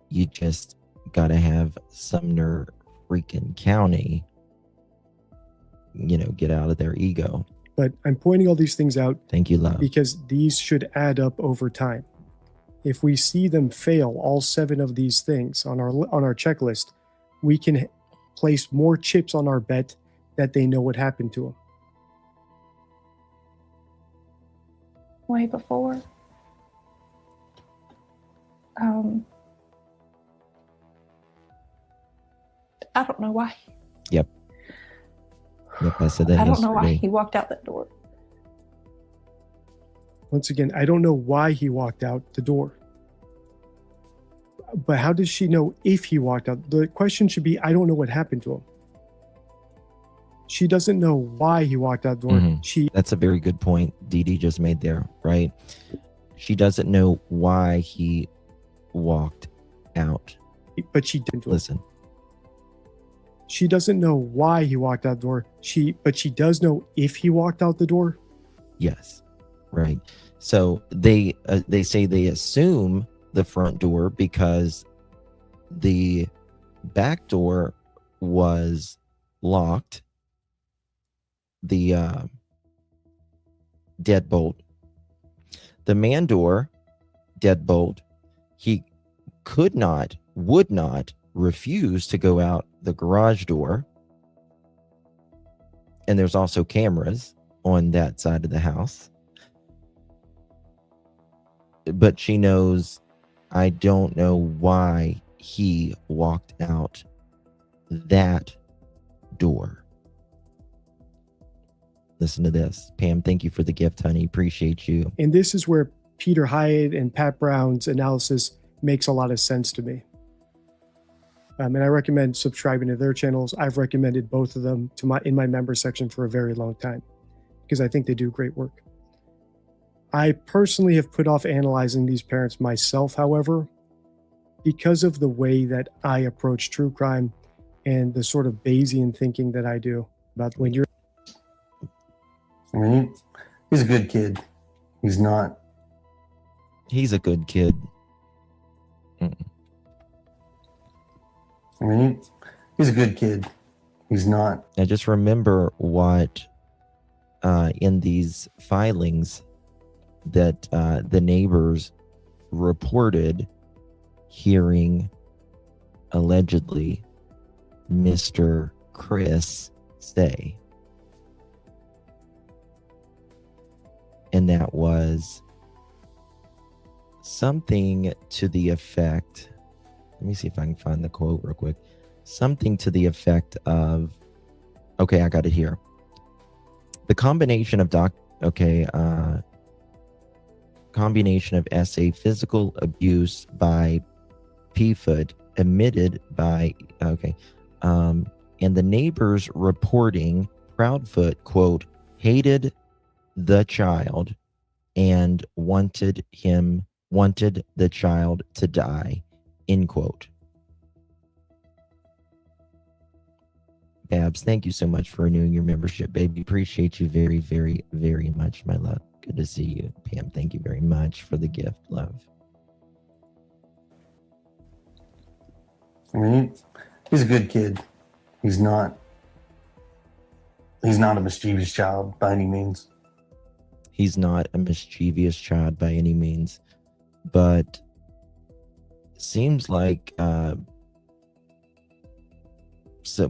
You just got to have Sumner freaking County, get out of their ego. But I'm pointing all these things out. Thank you, love. Because these should add up over time. If we see them fail, all 7 of these things on our checklist, we can place more chips on our bet that they know what happened to them. Way before. I don't know why. Yep, I said that I don't know why yesterday. he walked out that door. Once again, I don't know why he walked out the door. But how does she know if he walked out? The question should be, I don't know what happened to him. She doesn't know why he walked out the door. That's a very good point Dee Dee just made there, right? She doesn't know why he walked out. But she didn't. Listen. She doesn't know why he walked out the door. But she does know if he walked out the door. Yes, right. So they say they assume the front door because the back door was locked. The deadbolt. The man door, deadbolt. He would not refuse to go out the garage door. And there's also cameras on that side of the house. But she knows, I don't know why he walked out that door. Listen to this. Pam, thank you for the gift, honey. Appreciate you. And this is where Peter Hyatt and Pat Brown's analysis makes a lot of sense to me. And I recommend subscribing to their channels. I've recommended both of them in my member section for a very long time because I think they do great work. I personally have put off analyzing these parents myself, however, because of the way that I approach true crime and the sort of Bayesian thinking that I do about when you're. I mean, he's a good kid. He's not. He's a good kid. I mean, he's a good kid. He's not. I just remember what in these filings that the neighbors reported hearing allegedly Mr. Chris say. And that was something to the effect, let me see if I can find the quote real quick. Something to the effect of, okay, I got it here. The combination of combination of SA physical abuse by Proudfoot admitted by, and the neighbors reporting Proudfoot, quote, hated the child and wanted the child to die, end quote. Babs, thank you so much for renewing your membership, baby. Appreciate you very, very, very much, my love. Good to see you. Pam, thank you very much for the gift, love. I mean, he's a good kid. He's not a mischievous child by any means. He's not a mischievous child by any means, but seems like,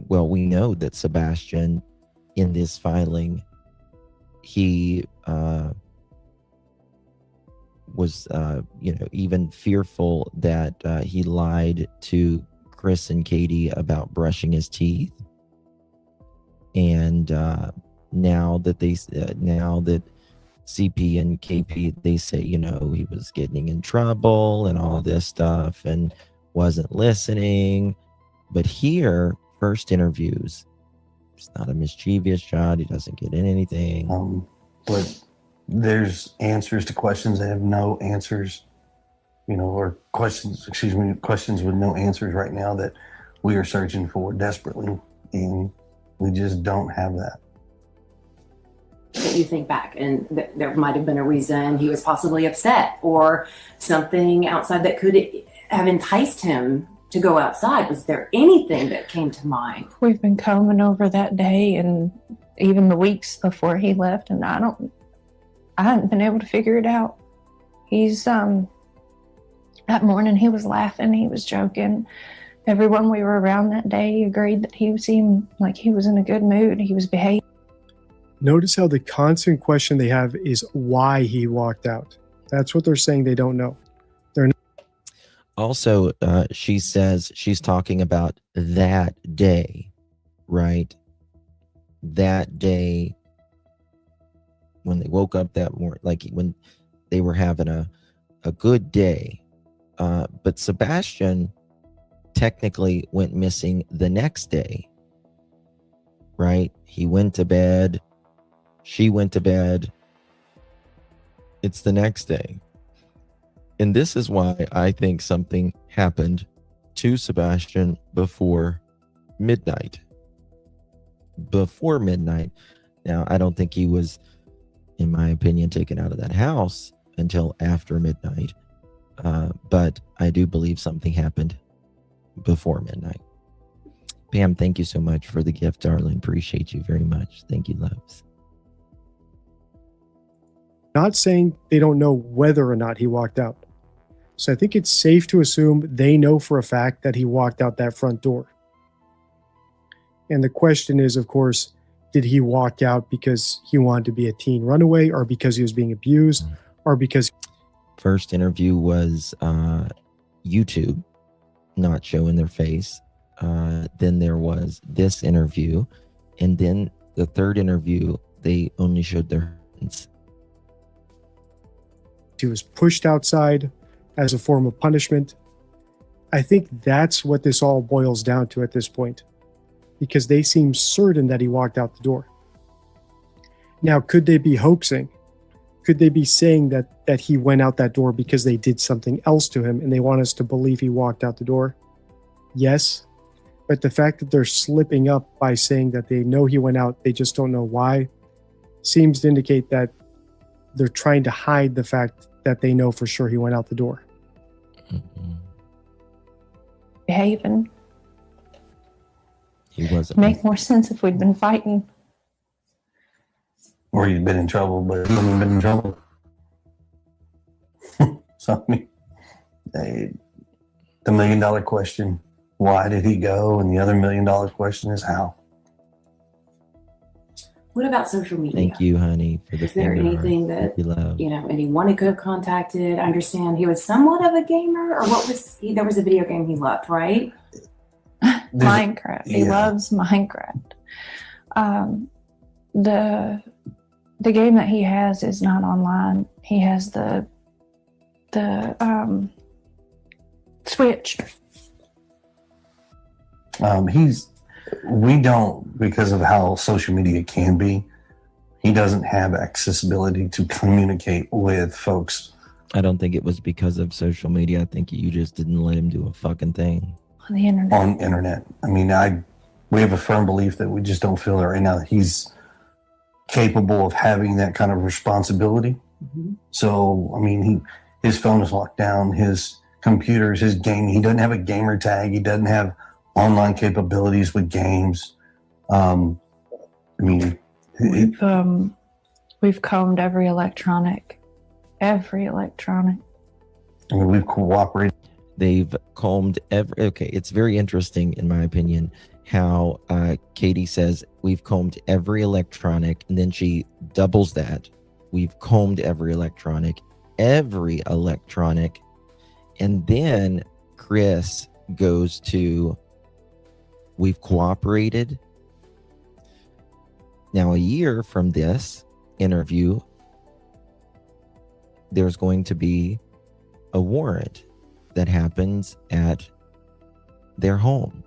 well, we know that Sebastian, in this filing, he was, even fearful that he lied to Chris and Katie about brushing his teeth. And now that CP and KP, they say, he was getting in trouble and all this stuff and wasn't listening. But here, first interviews, he's not a mischievous child. He doesn't get in anything. But there's answers to questions that have no answers, or questions with no answers right now that we are searching for desperately. And we just don't have that. You think back and there might have been a reason he was possibly upset or something outside that could have enticed him to go outside. Was there anything that came to mind? We've been combing over that day and even the weeks before he left, and I haven't been able to figure it out. He's that morning he was laughing, he was joking. Everyone we were around that day agreed that he seemed like he was in a good mood. He was behaving. Notice how the constant question they have is why he walked out. That's what they're saying they don't know. They're not. Also, she says she's talking about that day, right? That day when they woke up that morning, like when they were having a good day. But Sebastian technically went missing the next day, right? He went to bed. She went to bed. It's the next day. And this is why I think something happened to Sebastian before midnight. Before midnight. Now, I don't think he was, in my opinion, taken out of that house until after midnight. But I do believe something happened before midnight. Pam, thank you so much for the gift, darling. Appreciate you very much. Thank you, loves. Not saying they don't know whether or not he walked out. So I think it's safe to assume they know for a fact that he walked out that front door. And the question is, of course, did he walk out because he wanted to be a teen runaway, or because he was being abused, or because... First interview was YouTube, not showing their face. Then there was this interview. And then the third interview, they only showed their hands. He was pushed outside as a form of punishment. I think that's what this all boils down to at this point, because they seem certain that he walked out the door. Now, could they be hoaxing? Could they be saying that he went out that door because they did something else to him and they want us to believe he walked out the door? Yes. But the fact that they're slipping up by saying that they know he went out, they just don't know why, seems to indicate that they're trying to hide the fact that they know for sure he went out the door. Behaving. He wasn't. Make more sense if we'd been fighting. Or you'd been in trouble, but he hadn't been in trouble. So, I mean, the $1 million question, why did he go? And the other $1 million question is how. What about social media? Thank you, honey, for the Is there tender heart anything that, you love. anyone he could have contacted? I understand he was somewhat of a gamer, or what was he? There was a video game he loved, right? Minecraft. He Yeah. loves Minecraft. The game that he has is not online. He has the Switch. We don't, because of how social media can be, he doesn't have accessibility to communicate with folks. I don't think it was because of social media. I think you just didn't let him do a fucking thing. On the internet. On internet. I mean, we have a firm belief that we just don't feel that right now he's capable of having that kind of responsibility. Mm-hmm. So, I mean, his phone is locked down, his computers, his gaming. He doesn't have a gamer tag. He doesn't have online capabilities with games. I mean, We've combed every electronic. I mean, we've cooperated. They've combed every. Okay, it's very interesting, in my opinion, how Katie says we've combed every electronic, and then she doubles that. We've combed every electronic, and then Chris goes to we've cooperated. Now, a year from this interview, there's going to be a warrant that happens at their home.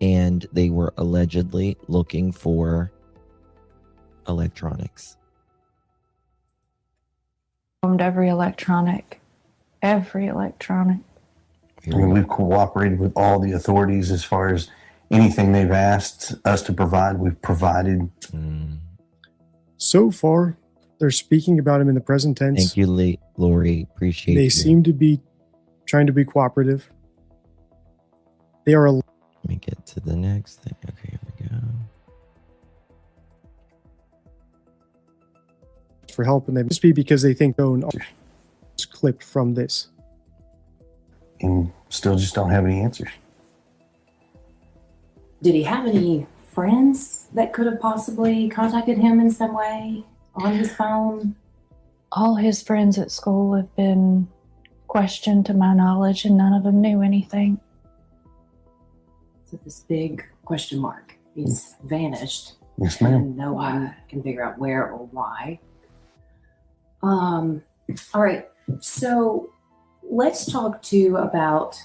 And they were allegedly looking for electronics. Combed every electronic. I mean, we've cooperated with all the authorities as far as anything they've asked us to provide, we've provided. So far, they're speaking about him in the present tense. Thank you, Lori. Appreciate They you. seem to be trying to be cooperative. They are. Let me get to the next thing. Okay, here we go. For help, and they must be because they think own is clipped from this. And still just don't have any answers. Did he have any friends that could have possibly contacted him in some way on his phone? All his friends at school have been questioned to my knowledge, and none of them knew anything. So this big question mark. He's vanished. Yes, ma'am. And no one can figure out where or why. All right. So let's talk too about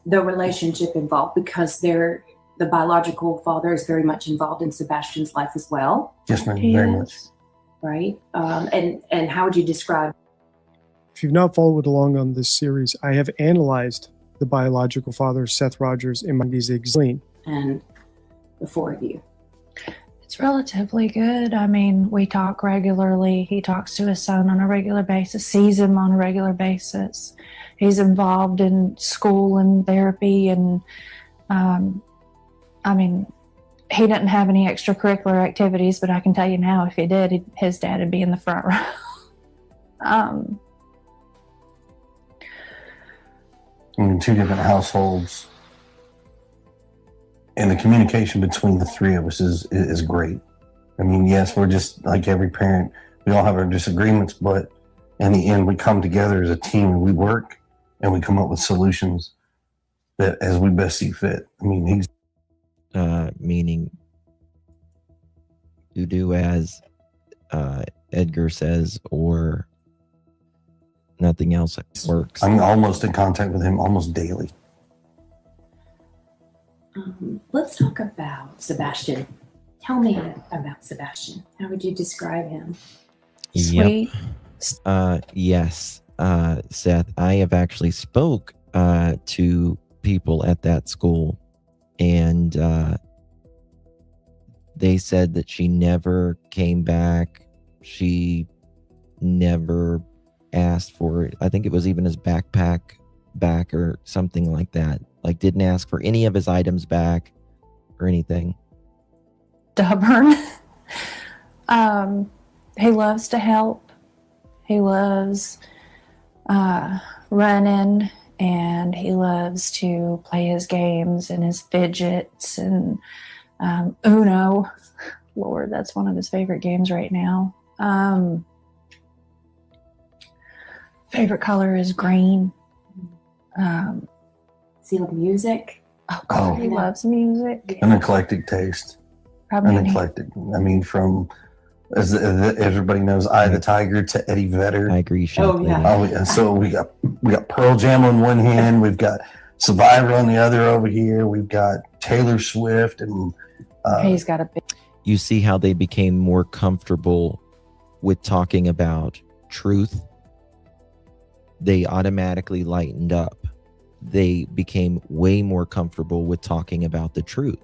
the relationship involved, because the biological father is very much involved in Sebastian's life as well. Yes, ma'am. Very much. Right. And how would you describe? If you've not followed along on this series, I have analyzed the biological father, Seth Rogers, in my explain. And the four of you. It's relatively good. I mean, we talk regularly. He talks to his son on a regular basis, sees him on a regular basis. He's involved in school and therapy. And, I mean, he doesn't have any extracurricular activities, but I can tell you now, if he did, his dad would be in the front row. In two different households. And the communication between the three of us is great. I mean, yes, we're just like every parent. We all have our disagreements, but in the end, we come together as a team and we work and we come up with solutions that as we best see fit. I mean, he's meaning you do as Edgar says, or nothing else works. I'm almost in contact with him almost daily. Let's talk about Sebastian. Tell me about Sebastian. How would you describe him? Sweet. Yes, Seth. I have actually spoke to people at that school, and they said that she never came back. She never asked for it. I think it was even his backpack back or something like that. Like, didn't ask for any of his items back or anything. Stubborn. He loves to help. He loves running and he loves to play his games and his fidgets and Uno. Lord, that's one of his favorite games right now. Favorite color is green. Does he love music? Oh, God, he loves music. An eclectic taste. Probably An eclectic. I mean, from as everybody knows, Eye of the Tiger to Eddie Vedder. I agree. Oh, yeah. Oh, yeah. So we got Pearl Jam on one hand, we've got Survivor on the other over here, we've got Taylor Swift, and he's got a big. You see how they became more comfortable with talking about truth. They automatically lightened up. They became way more comfortable with talking about the truth.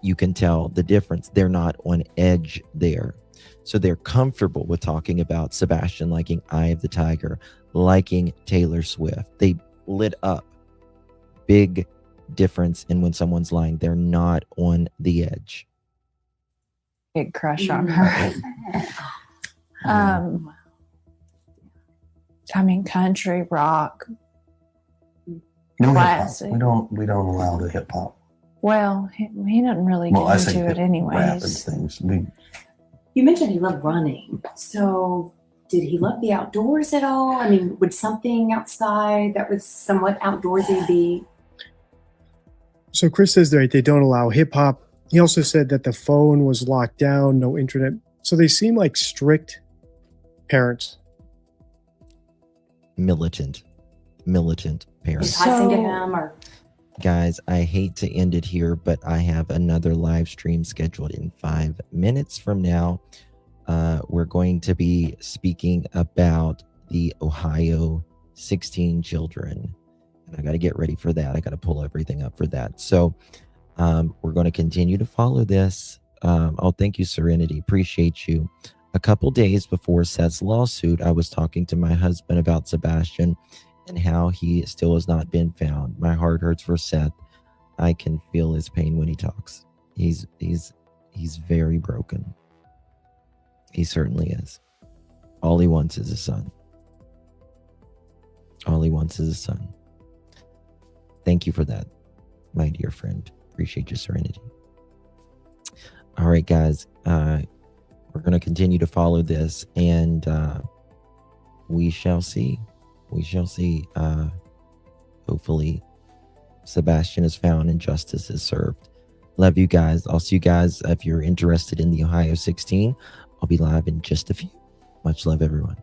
You can tell the difference. They're not on edge there. So they're comfortable with talking about Sebastian liking Eye of the Tiger, liking Taylor Swift. They lit up. Big difference in when someone's lying. They're not on the edge. Big crush on her. I mean, country, rock, no classic. hip hop. We don't allow the hip hop. Well, he doesn't really Well, I get say into it rap and anyways. things. You mentioned he loved running. So did he love the outdoors at all? I mean, would something outside that was somewhat outdoorsy be? So Chris says they don't allow hip hop. He also said that the phone was locked down, no internet. So they seem like strict parents. Militant parents. Enticing to him, or Guys, I hate to end it here, but I have another live stream scheduled in 5 minutes from now. We're going to be speaking about the Ohio 16 children. And I got to get ready for that. I got to pull everything up for that. So we're going to continue to follow this. Thank you, Serenity. Appreciate you. A couple days before Seth's lawsuit, I was talking to my husband about Sebastian and how he still has not been found. My heart hurts for Seth. I can feel his pain when he talks. He's very broken. He certainly is. All he wants is a son. All he wants is a son. Thank you for that, my dear friend. Appreciate your serenity. All right, guys. We're going to continue to follow this, and we shall see. We shall see. Hopefully, Sebastian is found and justice is served. Love you guys. I'll see you guys if you're interested in the Ohio 16. I'll be live in just a few. Much love, everyone.